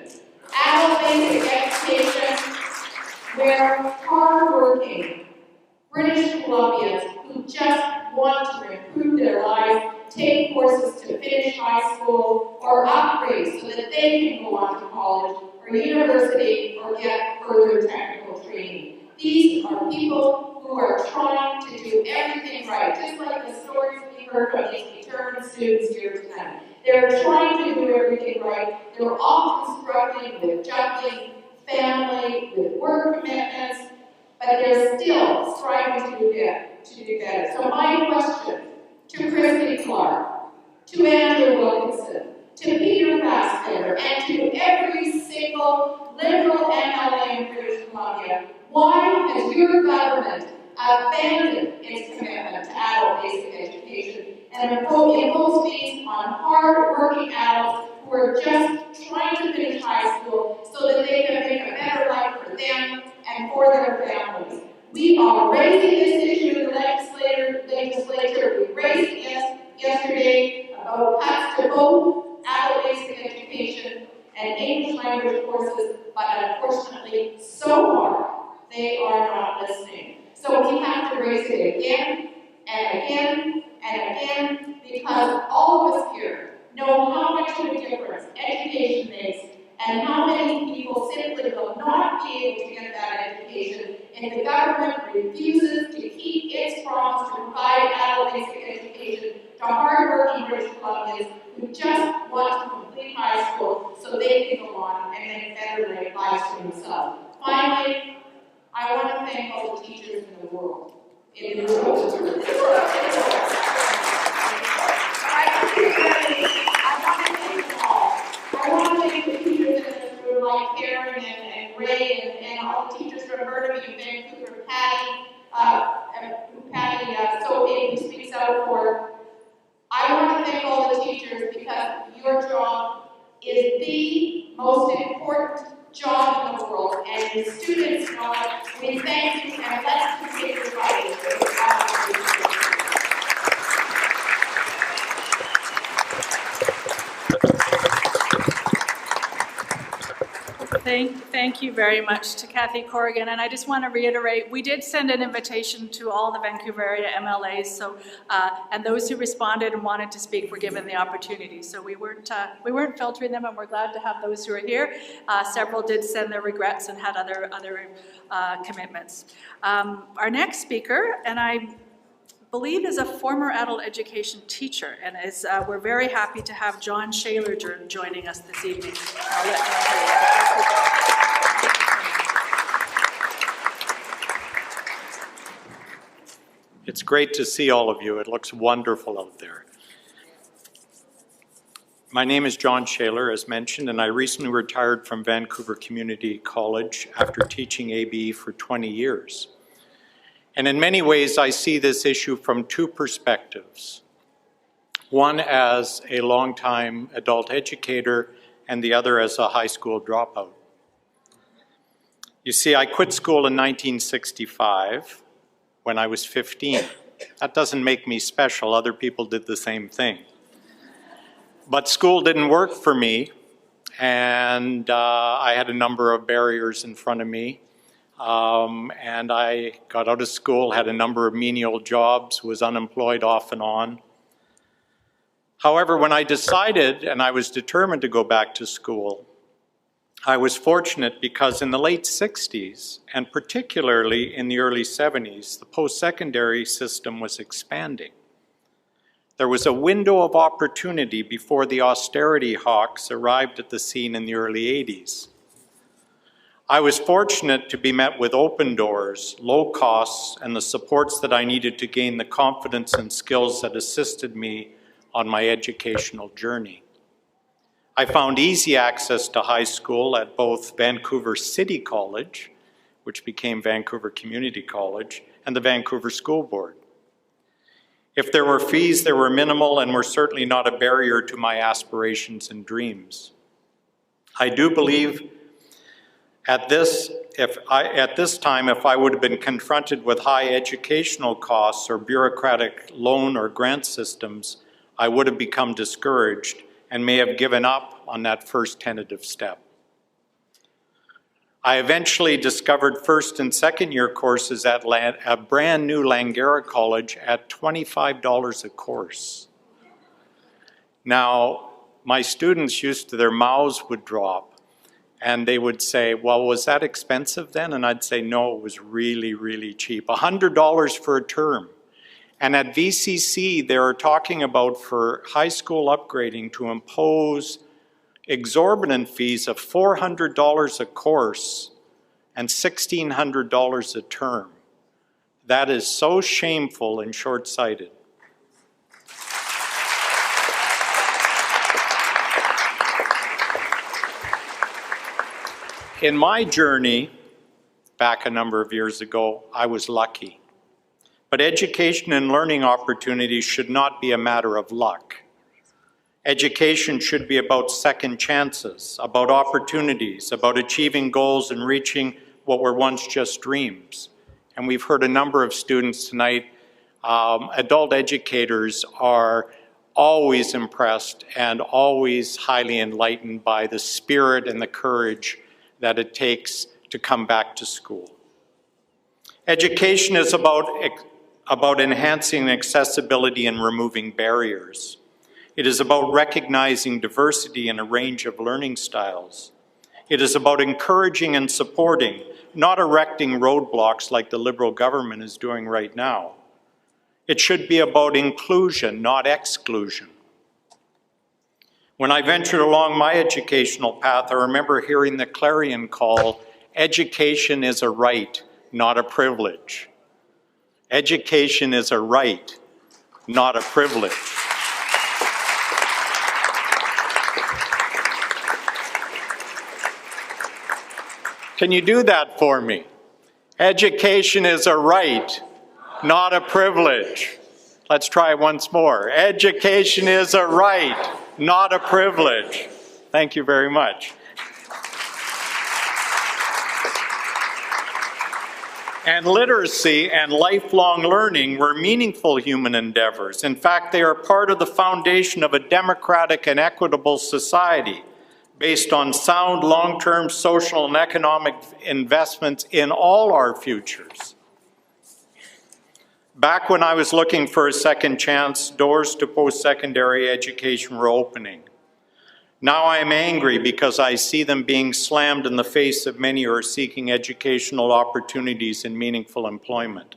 Adult basic education, where hard-working British Columbians who just want to improve their lives take courses to finish high school or upgrade so that they can go on to college or university or get further technical training. These are people who are trying to do everything right, just like the stories we heard from these determined students here tonight. They're trying to do everything right. They're often struggling with juggling family, with work commitments, but they're still striving to do better. So my question to Christy Clark, to Andrew Wilkinson, to Peter Fassbender, and to every single Liberal MLA in British Columbia, why has your government abandoned its commitment to adult basic education and imposed fees on hard-working adults who are just trying to finish high school so that they can make a better life for them and for their families? We are raising this issue in the legislature. We raised it yesterday about cuts to both adult basic education and English language courses, but unfortunately, so far, they are not listening. So we have to raise it again and again and again, because all of us here know how much of a difference education makes and how many people simply will not be able to get that education if the government refuses to keep its promise to provide adult basic education to hard-working British Columbians who just want to complete high school so they can go on and make better lives for themselves. Finally, I want to thank all the teachers in the world. I want to thank the teachers in this room, like Karen and Ray and all the teachers from Burnaby and Vancouver, Patty so ably speaks out for. I want to thank all the teachers because your job is the most important job in the world, and the students know it. We thank you, and let's continue fighting for this. Thank you very much to Kathy Corrigan, and I just want to reiterate, we did send an invitation to all the Vancouver area MLAs, so and those who responded and wanted to speak were given the opportunity. So we weren't filtering them, and we're glad to have those who are here. Several did send their regrets and had other commitments. Our next speaker, and I believe is a former adult education teacher, and we're very happy to have John Shaler joining us this evening. I'll let John It's great to see all of you. It looks wonderful out there. My name is John Shaler, as mentioned, and I recently retired from Vancouver Community College after teaching ABE for 20 years. And in many ways, I see this issue from two perspectives. One as a longtime adult educator, and the other as a high school dropout. You see, I quit school in 1965 when I was 15. That doesn't make me special. Other people did the same thing. But school didn't work for me, and I had a number of barriers in front of me. And I got out of school, had a number of menial jobs, was unemployed off and on. However, when I decided, and I was determined to go back to school, I was fortunate because in the late 60s, and particularly in the early 70s, the post-secondary system was expanding. There was a window of opportunity before the austerity hawks arrived at the scene in the early 80s. I was fortunate to be met with open doors, low costs, and the supports that I needed to gain the confidence and skills that assisted me on my educational journey. I found easy access to high school at both Vancouver City College, which became Vancouver Community College, and the Vancouver School Board. If there were fees, they were minimal and were certainly not a barrier to my aspirations and dreams. I do believe At this time, if I would have been confronted with high educational costs or bureaucratic loan or grant systems, I would have become discouraged and may have given up on that first tentative step. I eventually discovered first and second year courses at a brand new Langara College at $25 a course. Now, my students used to, their mouths would drop and they would say, well, was that expensive then? And I'd say, no, it was really, really cheap. $100 for a term. And at VCC, they're talking about for high school upgrading to impose exorbitant fees of $400 a course and $1,600 a term. That is so shameful and short-sighted. In my journey, back a number of years ago, I was lucky. But education and learning opportunities should not be a matter of luck. Education should be about second chances, about opportunities, about achieving goals and reaching what were once just dreams. And we've heard a number of students tonight, adult educators are always impressed and always highly enlightened by the spirit and the courage that it takes to come back to school. Education is about enhancing accessibility and removing barriers. It is about recognizing diversity in a range of learning styles. It is about encouraging and supporting, not erecting roadblocks like the Liberal government is doing right now. It should be about inclusion, not exclusion. When I ventured along my educational path, I remember hearing the clarion call, education is a right, not a privilege. Education is a right, not a privilege. Can you do that for me? Education is a right, not a privilege. Let's try it once more. Education is a right, not a privilege. Thank you very much. And literacy and lifelong learning were meaningful human endeavors. In fact, they are part of the foundation of a democratic and equitable society based on sound long-term social and economic investments in all our futures. Back when I was looking for a second chance, doors to post-secondary education were opening. Now I am angry because I see them being slammed in the face of many who are seeking educational opportunities and meaningful employment.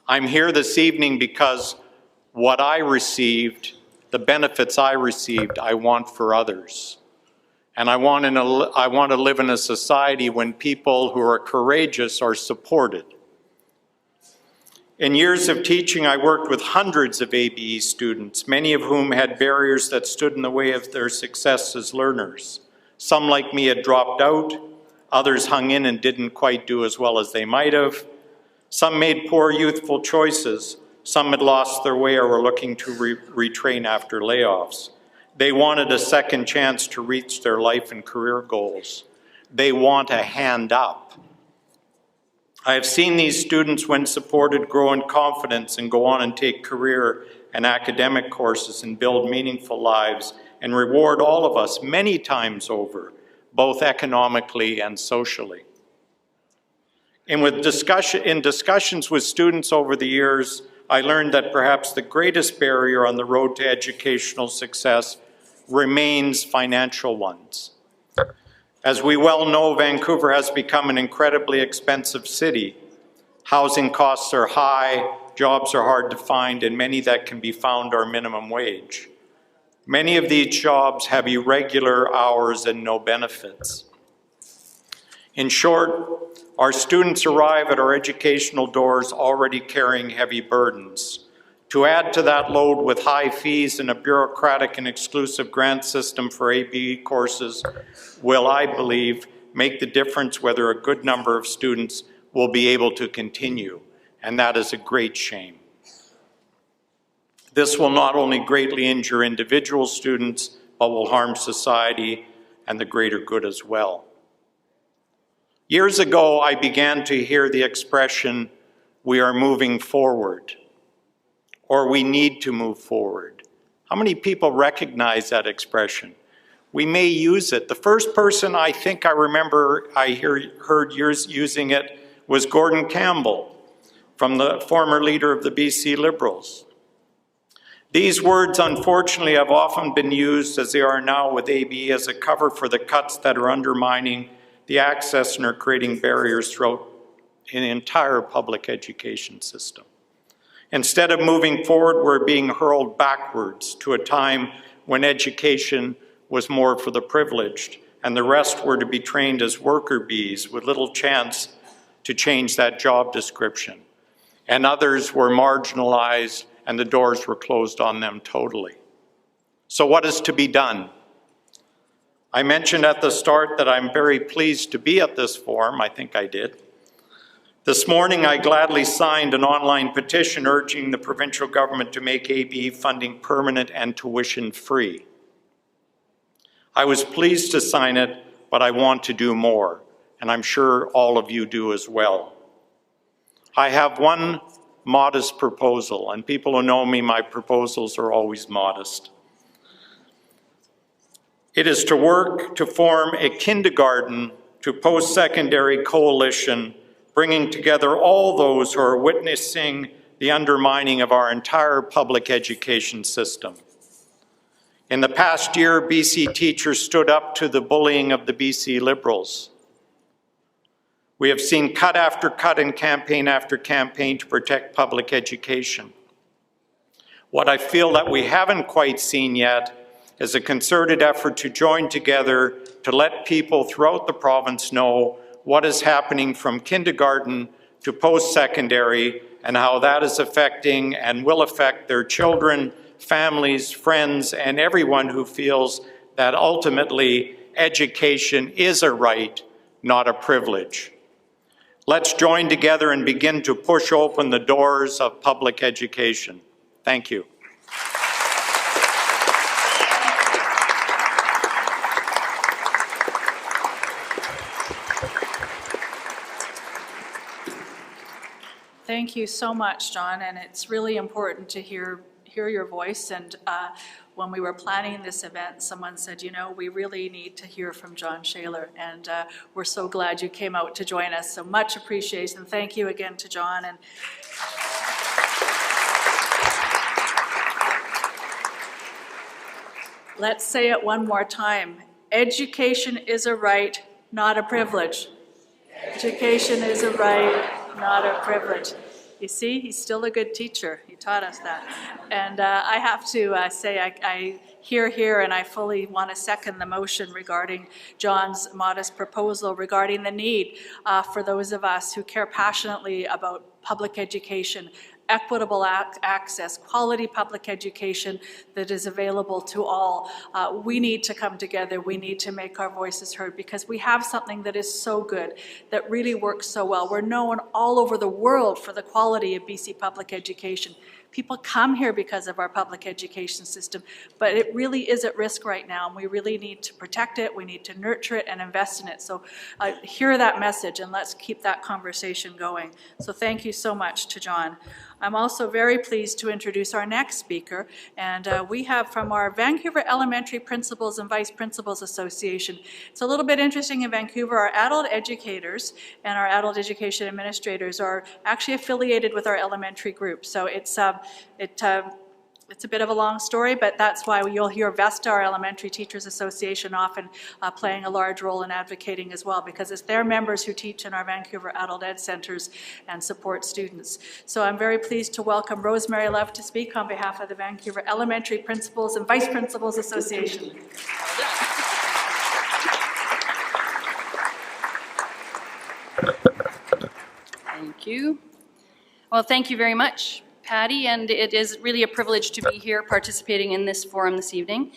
I'm here this evening because what I received, the benefits I received, I want for others. And I want to live in a society when people who are courageous are supported. In years of teaching, I worked with hundreds of ABE students, many of whom had barriers that stood in the way of their success as learners. Some, like me, had dropped out. Others hung in and didn't quite do as well as they might have. Some made poor youthful choices. Some had lost their way or were looking to retrain after layoffs. They wanted a second chance to reach their life and career goals. They want a hand up. I have seen these students, when supported, grow in confidence and go on and take career and academic courses and build meaningful lives and reward all of us many times over, both economically and socially. And in discussions with students over the years, I learned that perhaps the greatest barrier on the road to educational success remains financial ones. As we well know, Vancouver has become an incredibly expensive city. Housing costs are high, jobs are hard to find, and many that can be found are minimum wage. Many of these jobs have irregular hours and no benefits. In short, our students arrive at our educational doors already carrying heavy burdens. To add to that load with high fees and a bureaucratic and exclusive grant system for ABE courses will, I believe, make the difference whether a good number of students will be able to continue, and that is a great shame. This will not only greatly injure individual students, but will harm society and the greater good as well. Years ago, I began to hear the expression, "We are moving forward," or "We need to move forward." How many people recognize that expression? We may use it. The first person I think I remember heard using it was Gordon Campbell, from the former leader of the BC Liberals. These words, unfortunately, have often been used, as they are now with ABE, as a cover for the cuts that are undermining the access and are creating barriers throughout an entire public education system. Instead of moving forward, we're being hurled backwards to a time when education was more for the privileged, and the rest were to be trained as worker bees with little chance to change that job description. And others were marginalized and the doors were closed on them totally. So what is to be done? I mentioned at the start that I'm very pleased to be at this forum. I think I did. This morning, I gladly signed an online petition urging the provincial government to make ABE funding permanent and tuition-free. I was pleased to sign it, but I want to do more, and I'm sure all of you do as well. I have one modest proposal, and people who know me, my proposals are always modest. It is to work to form a kindergarten to post-secondary coalition, bringing together all those who are witnessing the undermining of our entire public education system. In the past year, BC teachers stood up to the bullying of the BC Liberals. We have seen cut after cut and campaign after campaign to protect public education. What I feel that we haven't quite seen yet is a concerted effort to join together to let people throughout the province know what is happening from kindergarten to post-secondary and how that is affecting and will affect their children, families, friends, and everyone who feels that ultimately education is a right, not a privilege. Let's join together and begin to push open the doors of public education. Thank you. Thank you so much, John, and it's really important to hear your voice. And when we were planning this event, someone said, you know, we really need to hear from John Shaler, and we're so glad you came out to join us. So much appreciation. Thank you again to John. And let's say it one more time. Education is a right, not a privilege. Education is a right, not a privilege. You see, he's still a good teacher. He taught us that. And I have to say I hear and I fully want to second the motion regarding John's modest proposal regarding the need for those of us who care passionately about public education, equitable access, quality public education that is available to all. We need to come together. We need to make our voices heard because we have something that is so good, that really works so well. We're known all over the world for the quality of BC public education. People come here because of our public education system, but it really is at risk right now, and we really need to protect it, we need to nurture it and invest in it. So hear that message, and let's keep that conversation going. So thank you so much to John. I'm also very pleased to introduce our next speaker, and we have from our Vancouver Elementary Principals and Vice Principals Association. It's a little bit interesting in Vancouver. Our adult educators and our adult education administrators are actually affiliated with our elementary group. So it's a bit of a long story, but that's why you'll hear VESTA, our Elementary Teachers Association, often playing a large role in advocating as well, because it's their members who teach in our Vancouver Adult Ed Centres and support students. So I'm very pleased to welcome Rosemary Love to speak on behalf of the Vancouver Elementary Principals and Vice Principals Association. Thank you. Well, thank you very much, Patty, and it is really a privilege to be here participating in this forum this evening.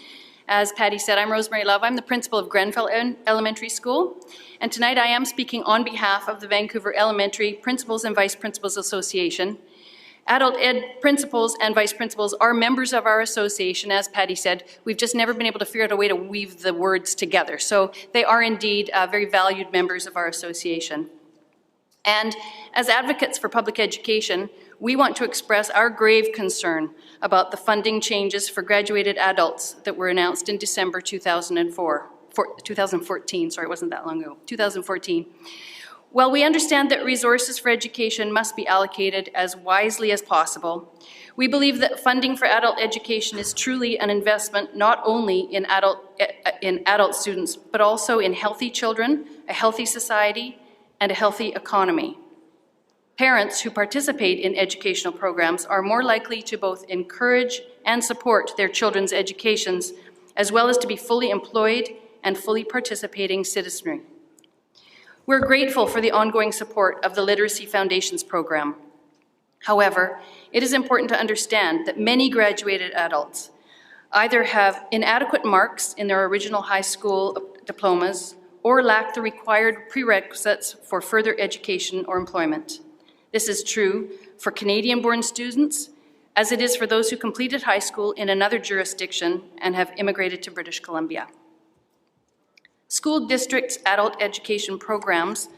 As Patty said, I'm Rosemary Love. I'm the principal of Grenfell Elementary School, and tonight I am speaking on behalf of the Vancouver Elementary Principals and Vice Principals Association. Adult ed principals and vice principals are members of our association, as Patty said. We've just never been able to figure out a way to weave the words together. So they are indeed very valued members of our association. And as advocates for public education, we want to express our grave concern about the funding changes for graduated adults that were announced in December 2014. Sorry, it wasn't that long ago, 2014. While we understand that resources for education must be allocated as wisely as possible, we believe that funding for adult education is truly an investment not only in adult students, but also in healthy children, a healthy society, and a healthy economy. Parents who participate in educational programs are more likely to both encourage and support their children's educations, as well as to be fully employed and fully participating citizenry. We're grateful for the ongoing support of the Literacy Foundations program. However, it is important to understand that many graduated adults either have inadequate marks in their original high school diplomas or lack the required prerequisites for further education or employment. This is true for Canadian-born students, as it is for those who completed high school in another jurisdiction and have immigrated to British Columbia. School districts' adult education programs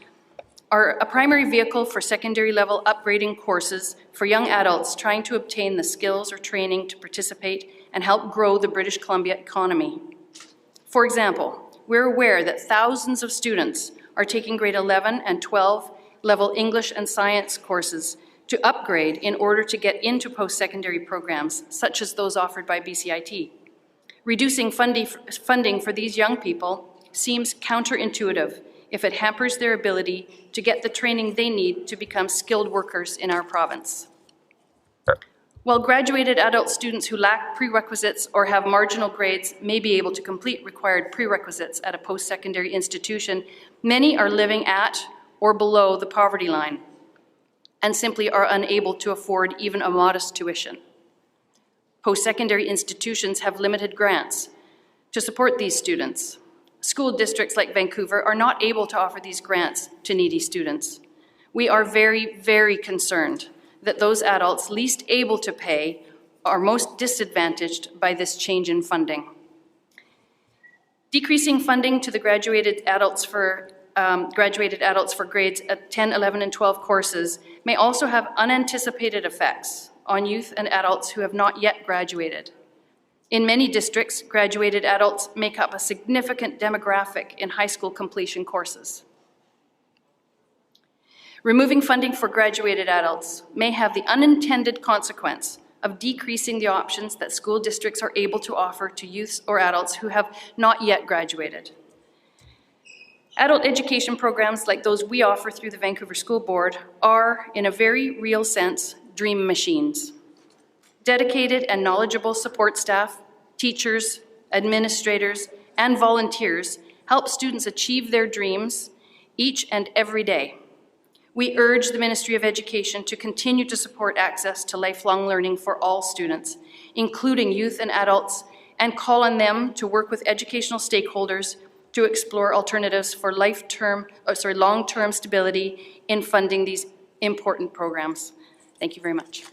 are a primary vehicle for secondary level upgrading courses for young adults trying to obtain the skills or training to participate and help grow the British Columbia economy. For example, we're aware that thousands of students are taking grade 11 and 12 level English and science courses to upgrade in order to get into post-secondary programs, such as those offered by BCIT. Reducing funding for these young people seems counterintuitive if it hampers their ability to get the training they need to become skilled workers in our province. While graduated adult students who lack prerequisites or have marginal grades may be able to complete required prerequisites at a post-secondary institution, many are living at or below the poverty line and simply are unable to afford even a modest tuition. Post-secondary institutions have limited grants to support these students. School districts like Vancouver are not able to offer these grants to needy students. We are very, very concerned that those adults least able to pay are most disadvantaged by this change in funding. Decreasing funding to the graduated adults for grades 10, 11, and 12 courses may also have unanticipated effects on youth and adults who have not yet graduated. In many districts, graduated adults make up a significant demographic in high school completion courses. Removing funding for graduated adults may have the unintended consequence of decreasing the options that school districts are able to offer to youths or adults who have not yet graduated. Adult education programs like those we offer through the Vancouver School Board are, in a very real sense, dream machines. Dedicated and knowledgeable support staff, teachers, administrators, and volunteers help students achieve their dreams each and every day. We urge the Ministry of Education to continue to support access to lifelong learning for all students, including youth and adults, and call on them to work with educational stakeholders to explore alternatives for long-term stability in funding these important programs. Thank you very much.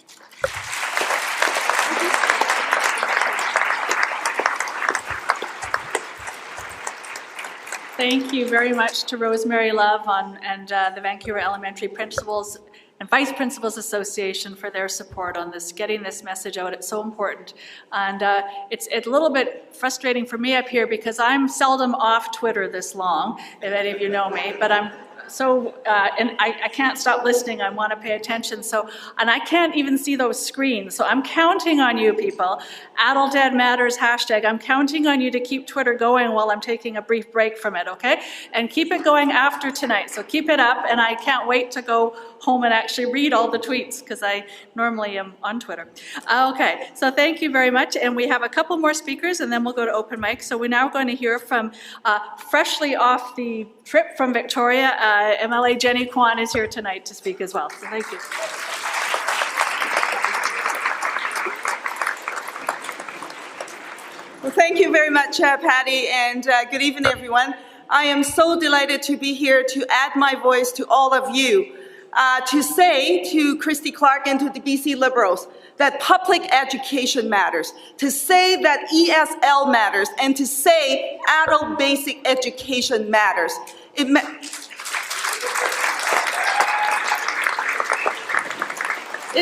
Thank you very much to Rosemary Love and the Vancouver Elementary Principals and Vice Principals Association for their support on this, getting this message out. It's so important. And it's a little bit frustrating for me up here because I'm seldom off Twitter this long, if any of you know me, but I'm so, and I can't stop listening. I want to pay attention. So, and I can't even see those screens. So I'm counting on you people. Adult Ed Matters hashtag. I'm counting on you to keep Twitter going while I'm taking a brief break from it, okay? And keep it going after tonight. So keep it up. And I can't wait to go home and actually read all the tweets because I normally am on Twitter. Okay, so thank you very much. And we have a couple more speakers and then we'll go to open mic. So we're now going to hear from freshly off the trip from Victoria, MLA Jenny Kwan is here tonight to speak as well. So thank you. Well, thank you very much, Patty, and good evening, everyone. I am so delighted to be here to add my voice to all of you to say to Christy Clark and to the BC Liberals that public education matters, to say that ESL matters, and to say adult basic education matters. It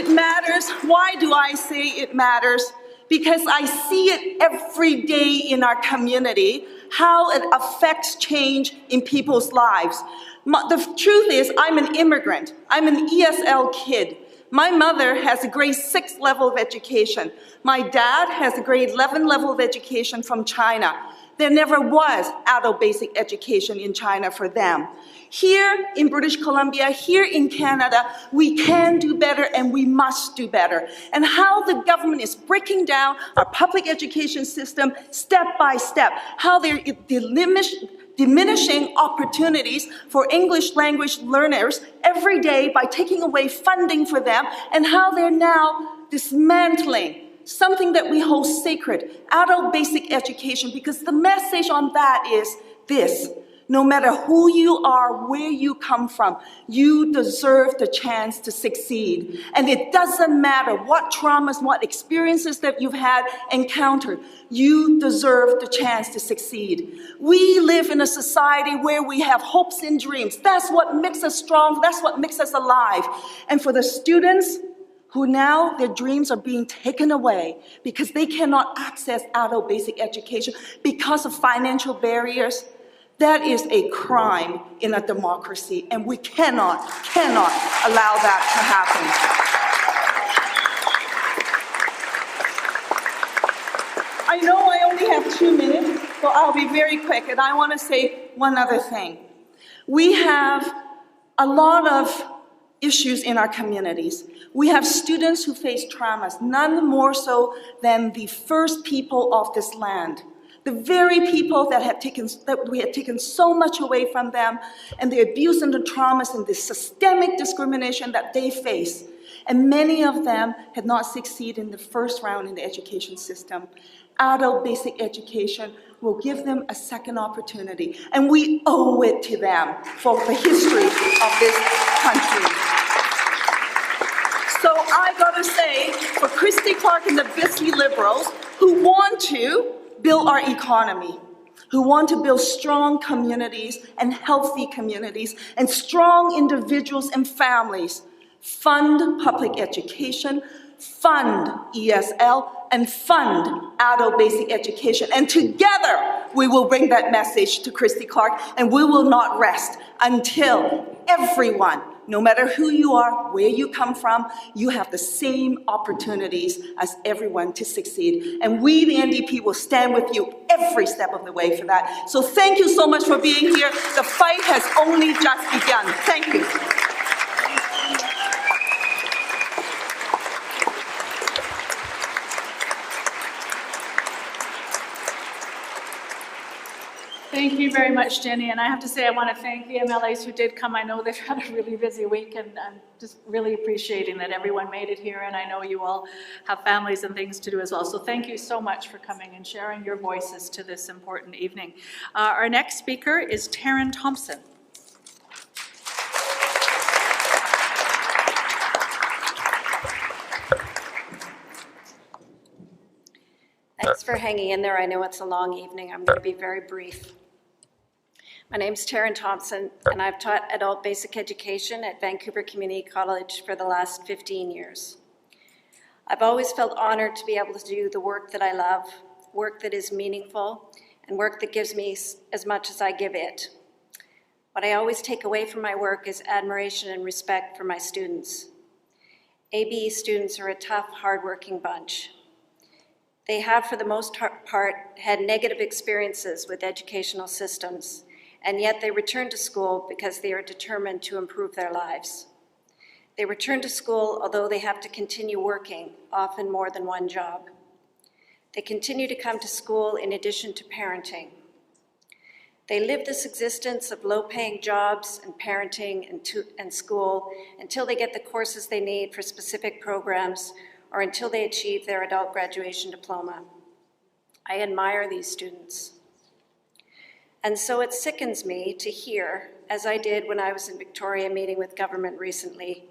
matters. Why do I say it matters? Because I see it every day in our community, how it affects change in people's lives. The truth is, I'm an immigrant. I'm an ESL kid. My mother has a grade 6 level of education. My dad has a grade 11 level of education from China. There never was adult basic education in China for them. Here in British Columbia, here in Canada, we can do better and we must do better. And how the government is breaking down our public education system step by step, how they're diminishing opportunities for English language learners every day by taking away funding for them, and how they're now dismantling something that we hold sacred, adult basic education, because the message on that is this: no matter who you are, where you come from, you deserve the chance to succeed. And it doesn't matter what traumas, what experiences that you've had encountered, you deserve the chance to succeed. We live in a society where we have hopes and dreams. That's what makes us strong. That's what makes us alive. And for the students who now their dreams are being taken away because they cannot access adult basic education because of financial barriers, that is a crime in a democracy, and we cannot allow that to happen. I know I only have 2 minutes, so I'll be very quick, and I want to say one other thing. We have a lot of issues in our communities. We have students who face traumas, none more so than the first people of this land. The very people that we had taken so much away from them, and the abuse and the traumas and the systemic discrimination that they face. And many of them had not succeeded in the first round in the education system. Adult basic education will give them a second opportunity, and we owe it to them for the history of this country. So I gotta say, for Christy Clark and the BC Liberals who want to build our economy, who want to build strong communities and healthy communities and strong individuals and families, fund public education, fund ESL, and fund adult basic education. And together, we will bring that message to Christy Clark, and we will not rest until everyone, no matter who you are, where you come from, you have the same opportunities as everyone to succeed. And we, the NDP, will stand with you every step of the way for that. So thank you so much for being here. The fight has only just begun. Thank you. Thank you very much, Jenny. And I have to say, I want to thank the MLAs who did come. I know they've had a really busy week, and I'm just really appreciating that everyone made it here. And I know you all have families and things to do as well. So thank you so much for coming and sharing your voices to this important evening. Our next speaker is Taryn Thompson. Thanks for hanging in there. I know it's a long evening. I'm going to be very brief. My name's Taryn Thompson, and I've taught adult basic education at Vancouver Community College for the last 15 years. I've always felt honored to be able to do the work that I love, work that is meaningful, and work that gives me as much as I give it. What I always take away from my work is admiration and respect for my students. ABE students are a tough, hardworking bunch. They have, for the most part, had negative experiences with educational systems, and yet they return to school because they are determined to improve their lives. They return to school although they have to continue working, often more than one job. They continue to come to school in addition to parenting. They live this existence of low-paying jobs and parenting and school until they get the courses they need for specific programs or until they achieve their adult graduation diploma. I admire these students. And so it sickens me to hear as I did when I was in Victoria meeting with government recently.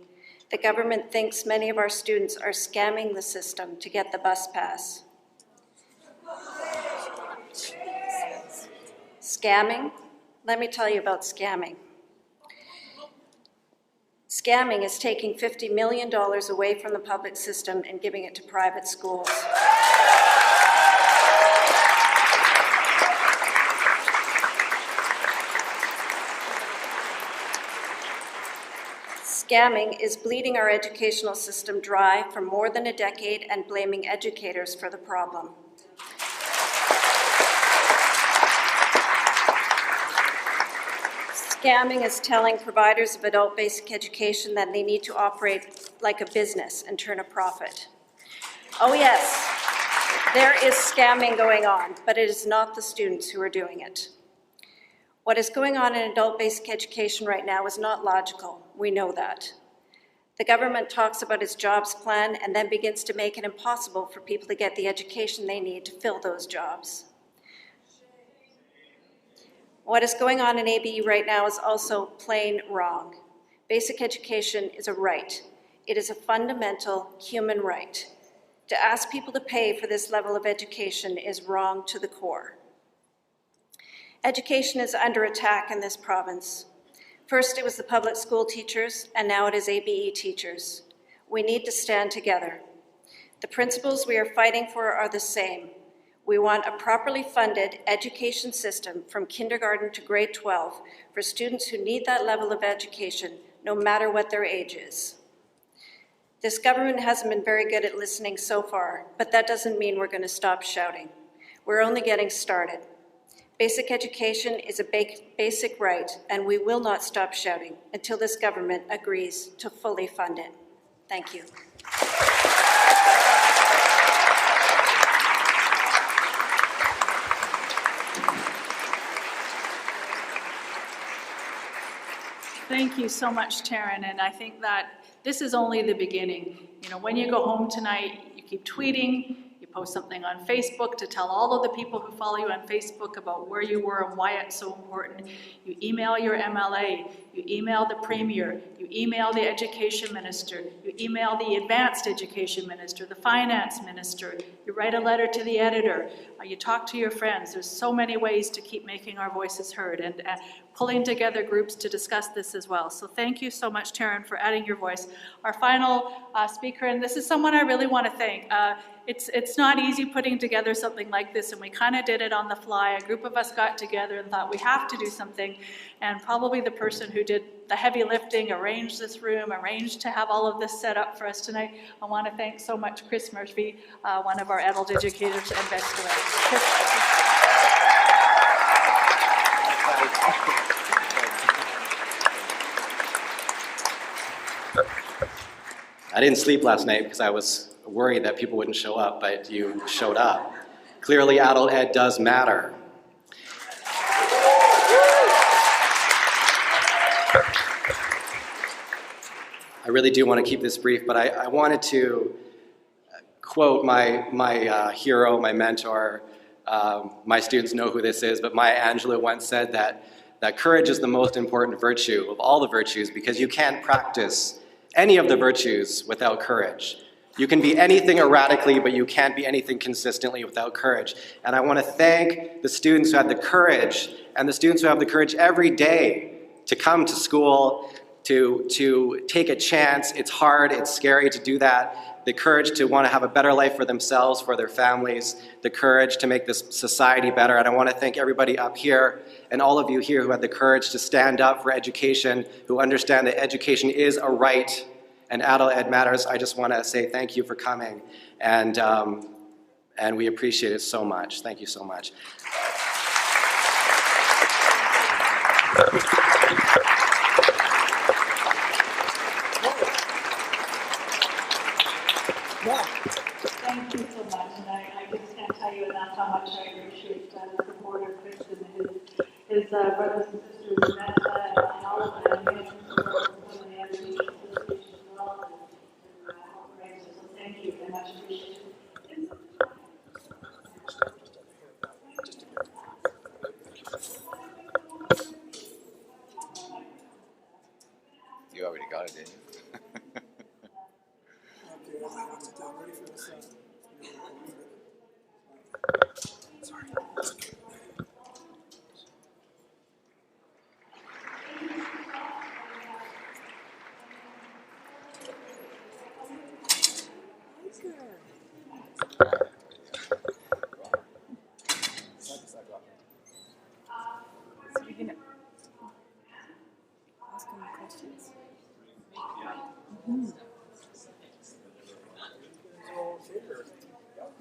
The government thinks many of our students are scamming the system to get the bus pass. Scamming? Let me tell you about scamming. Scamming is taking $50 million away from the public system and giving it to private schools. Scamming is bleeding our educational system dry for more than a decade and blaming educators for the problem. Scamming is telling providers of adult basic education that they need to operate like a business and turn a profit. Oh yes, there is scamming going on, but it is not the students who are doing it. What is going on in adult basic education right now is not logical. We know that. The government talks about its jobs plan and then begins to make it impossible for people to get the education they need to fill those jobs. What is going on in ABE right now is also plain wrong. Basic education is a right. It is a fundamental human right. To ask people to pay for this level of education is wrong to the core. Education is under attack in this province. First, it was the public school teachers, and now it is ABE teachers. We need to stand together. The principles we are fighting for are the same. We want a properly funded education system from kindergarten to grade 12 for students who need that level of education, no matter what their age is. This government hasn't been very good at listening so far, but that doesn't mean we're going to stop shouting. We're only getting started. Basic education is a basic right, and we will not stop shouting until this government agrees to fully fund it. Thank you. Thank you so much, Taryn, and I think that this is only the beginning. You know, when you go home tonight, you keep tweeting, you post something on Facebook to tell all of the people who follow you on Facebook about where you were and why it's so important. You email your MLA, you email the Premier, you email the Education Minister, you email the Advanced Education Minister, the Finance Minister, you write a letter to the editor, you talk to your friends. There's so many ways to keep making our voices heard and pulling together groups to discuss this as well. So thank you so much, Taryn, for adding your voice. Our final speaker, and this is someone I really want to thank. It's not easy putting together something like this, and we kind of did it on the fly. A group of us got together and thought we have to do something, and probably the person who did the heavy lifting, arranged this room, arranged to have all of this set up for us tonight. I want to thank so much Chris Murphy, one of our adult educators and best directors. I didn't sleep last night because I was worried that people wouldn't show up, but you showed up. Clearly, adult ed does matter. I really do want to keep this brief, but I wanted to quote my hero, my mentor. My students know who this is, but Maya Angelou once said that courage is the most important virtue of all the virtues because you can't practice any of the virtues without courage. You can be anything erratically, but you can't be anything consistently without courage. And I want to thank the students who had the courage, and the students who have the courage every day to come to school, to take a chance. It's hard, it's scary to do that. The courage to want to have a better life for themselves, for their families, the courage to make this society better. And I want to thank everybody up here and all of you here who had the courage to stand up for education, who understand that education is a right and adult ed matters. I just want to say thank you for coming, and we appreciate it so much. Thank you so much. Thank you so much, and I just can't tell you enough how much I appreciate the support of Chris and his brothers and sisters, and all of them, and some of the other teachers as well, and so thank you very much, appreciate it.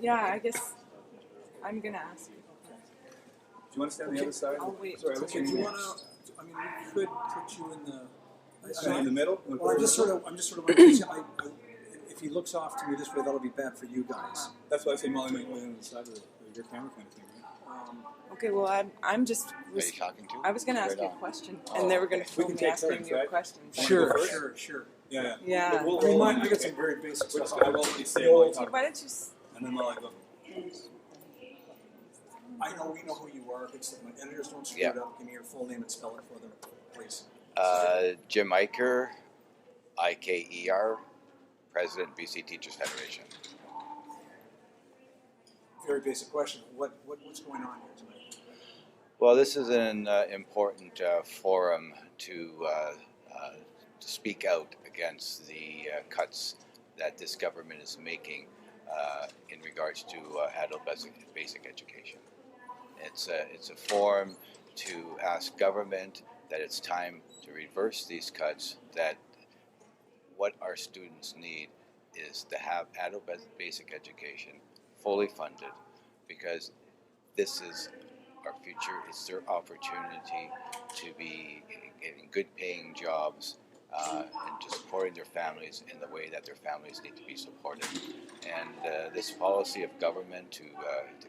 Yeah, I guess I'm gonna ask. Do you want to stand on the other side? I'll wait. Sorry, till do you you want finish. to? I mean, we could put you in the middle. Well, I'm just sort of if he looks off to me this way, that'll be bad for you guys. That's why I say Molly might go on the side of your camera kind of thing, right? Okay, well, I'm just. Are you talking to? I was gonna ask you a question, and they were gonna film me asking you a question. Sure. Yeah. Yeah. I got some very basic stuff. I will say Why don't you? And then Molly go. We know who you are. It's my editors don't screw it up. Give me your full name and spell it for them, please. Jim Iker, Iker, President, BC Teachers Federation. Very basic question. What's going on here tonight? Well, this is an important forum to speak out against the cuts that this government is making in regards to adult basic education. It's a forum to ask government that it's time to reverse these cuts, that what our students need is to have adult basic education fully funded, because this is our future. It's their opportunity to be getting good paying jobs and to supporting their families in the way that their families need to be supported. And this policy of government to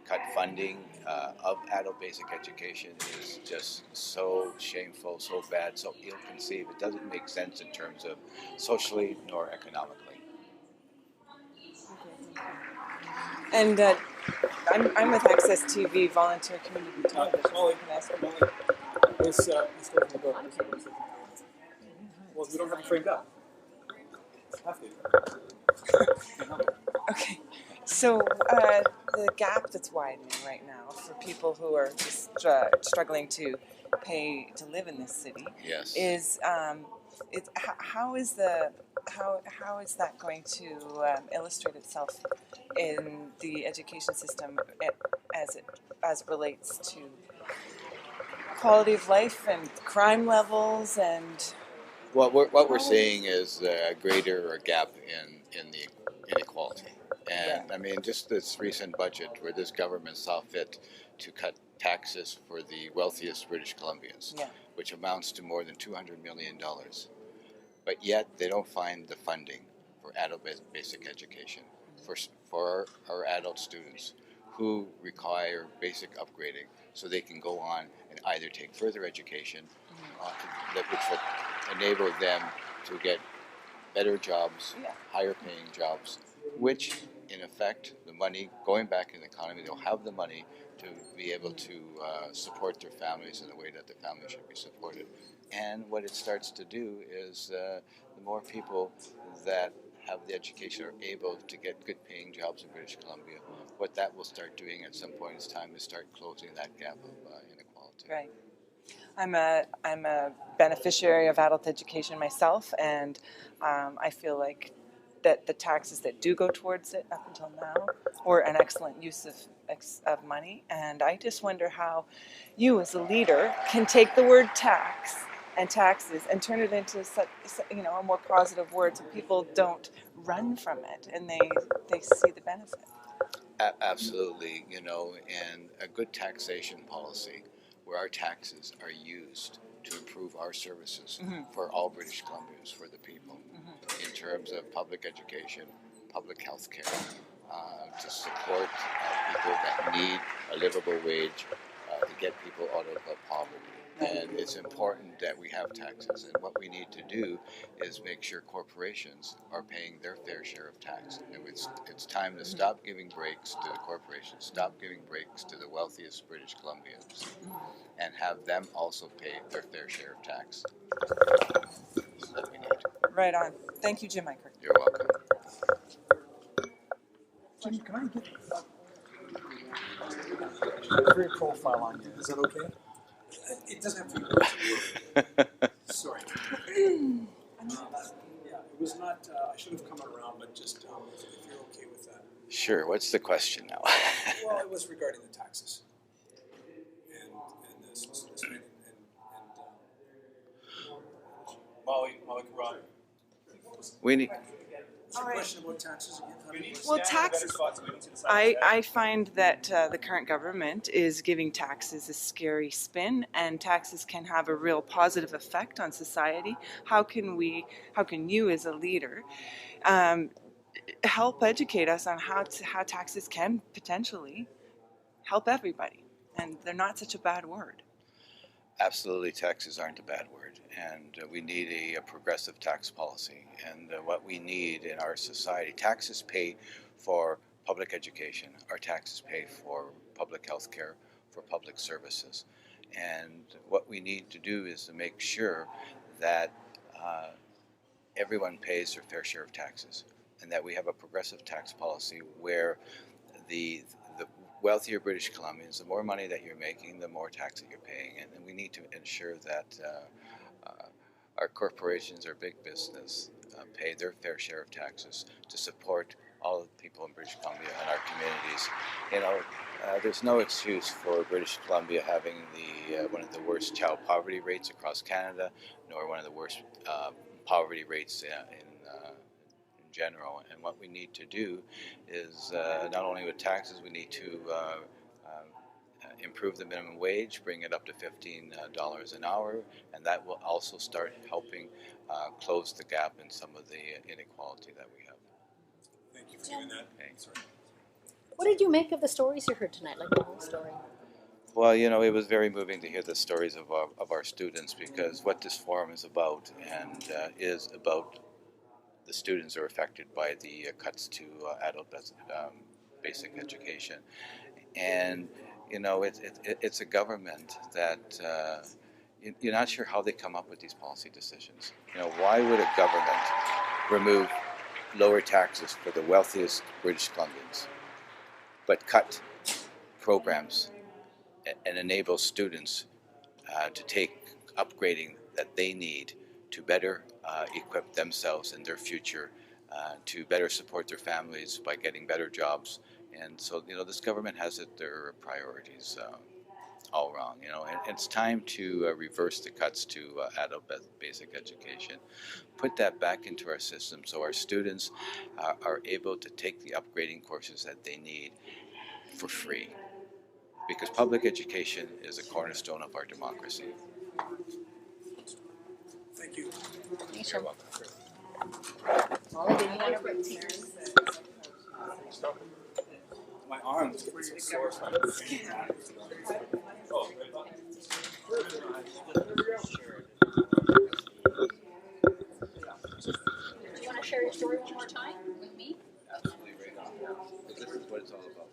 cut funding of adult basic education is just so shameful, so bad, so ill-conceived. It doesn't make sense in terms of socially nor economically. And I'm with Access TV, volunteer community television. Molly, Can I ask you? Molly, let's go from the book. Well, we don't have it framed up. Have to. Okay, so the gap that's widening right now for people who are just struggling to pay to live in this city is how is that going to illustrate itself in the education system as it relates to quality of life and crime levels and What we're seeing is a greater gap in the inequality. And I mean, just this recent budget where this government saw fit to cut taxes for the wealthiest British Columbians, which amounts to more than $200 million. But yet they don't find the funding for adult basic education, for our adult students who require basic upgrading so they can go on and either take further education, which would enable them to get better jobs, higher paying jobs, which in effect, the money going back in the economy, they'll have the money to be able to support their families in the way that the family should be supported. And what it starts to do is the more people that have the education are able to get good paying jobs in British Columbia, what that will start doing at some point is time to start closing that gap of inequality. Right. I'm a beneficiary of adult education myself, and I feel like that the taxes that do go towards it up until now were an excellent use of money. And I just wonder how you, as a leader, can take the word tax and taxes and turn it into such, a more positive word, so people don't run from it and they see the benefit. Absolutely, and a good taxation policy where our taxes are used to improve our services for all British Columbians, for the people, in terms of public education, public health care, to support people that need a livable wage, to get people out of poverty. And it's important that we have taxes, and what we need to do is make sure corporations are paying their fair share of tax. And it's time to stop giving breaks to the corporations, stop giving breaks to the wealthiest British Columbians, and have them also pay their fair share of tax. That's what we need. Right on. Thank you, Jim Iker. You're welcome. Jim, can I get a career profile on you? Is that okay? It doesn't have to be Sorry. It was not, I should have come around, but just if you're okay with that. Sure, what's the question now? Well, it was regarding the taxes. And this and Molly Rod. We need. What's your question about taxes again? Well, taxes. I find that the current government is giving taxes a scary spin, and taxes can have a real positive effect on society. How can you as a leader help educate us on how taxes can potentially help everybody, and they're not such a bad word? Absolutely, taxes aren't a bad word, and we need a progressive tax policy. And what we need in our society, taxes pay for public education, our taxes pay for public health care, for public services. And what we need to do is to make sure that everyone pays their fair share of taxes, and that we have a progressive tax policy where the wealthier British Columbians, the more money that you're making, the more tax that you're paying. And we need to ensure that our corporations, our big business, pay their fair share of taxes to support all the people in British Columbia and our communities. You know, there's no excuse for British Columbia having one of the worst child poverty rates across Canada, nor one of the worst poverty rates in general. And what we need to do is not only with taxes, we need to improve the minimum wage, bring it up to $15 an hour, and that will also start helping close the gap in some of the inequality that we have. Thank you for doing that. Thanks. What did you make of the stories you heard tonight, like the whole story? Well, you know, it was very moving to hear the stories of our students, because what this forum is about is about the students who are affected by the cuts to adult basic education. And, you know, it's a government that you're not sure how they come up with these policy decisions. You know, why would a government remove lower taxes for the wealthiest British Columbians, but cut programs and enable students to take upgrading that they need to better equip themselves in their future, to better support their families by getting better jobs? And so, you know, this government has their priorities all wrong. You know, and it's time to reverse the cuts to adult basic education, put that back into our system so our students are able to take the upgrading courses that they need for free, because public education is a cornerstone of our democracy. Thank you. You're welcome. My arms get so sore from the pain. Oh, Do you want to share your story one more time with me? Absolutely, right on. This is what it's all about.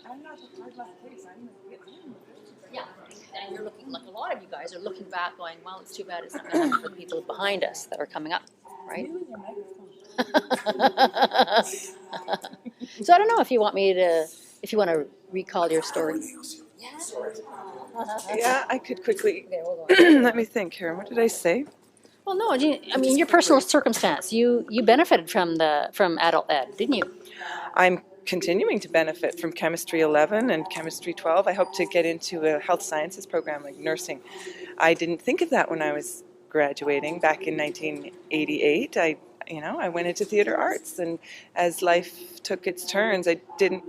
I'm not the third left place. Yeah, and you're looking, like a lot of you guys are looking back going, well, it's too bad it's not going to happen for the people behind us that are coming up, right? So I don't know if you want to recall your story. Yeah, I could quickly. Let me think here. What did I say? Well, no, I mean your personal circumstance. You benefited from adult ed, didn't you? I'm continuing to benefit from Chemistry 11 and Chemistry 12. I hope to get into a health sciences program like nursing. I didn't think of that when I was graduating back in 1988. I went into theater arts, and as life took its turns, I didn't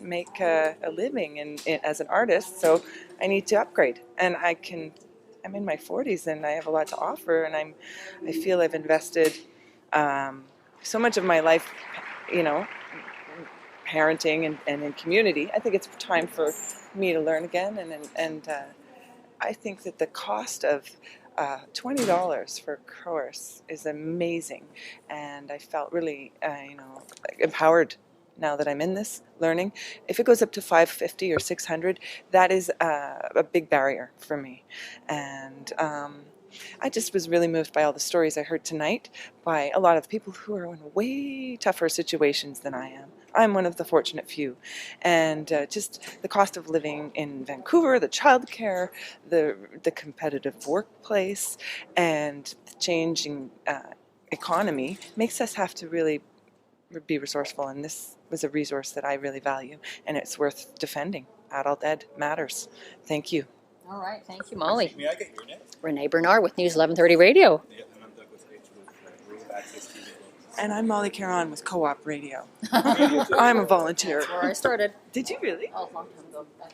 make a living as an artist, so I need to upgrade. And I'm in my 40s, and I have a lot to offer, and I feel I've invested so much of my life, parenting and in community. I think it's time for me to learn again, and I think that the cost of $20 for a course is amazing, and I felt really empowered now that I'm in this learning. If it goes up to $550 or $600, that is a big barrier for me. And I just was really moved by all the stories I heard tonight by a lot of people who are in way tougher situations than I am. I'm one of the fortunate few. And just the cost of living in Vancouver, the childcare, the competitive workplace, and the changing economy makes us have to really be resourceful, and this was a resource that I really value, and it's worth defending. Adult ed matters. Thank you. All right, thank you, Molly. May I get your name? Renee Bernard with News 1130 Radio. Yeah, and I'm Doug with And I'm Molly Caron with Co-op Radio. I'm a volunteer. That's where I started. Did you really? Oh, a long time ago. Back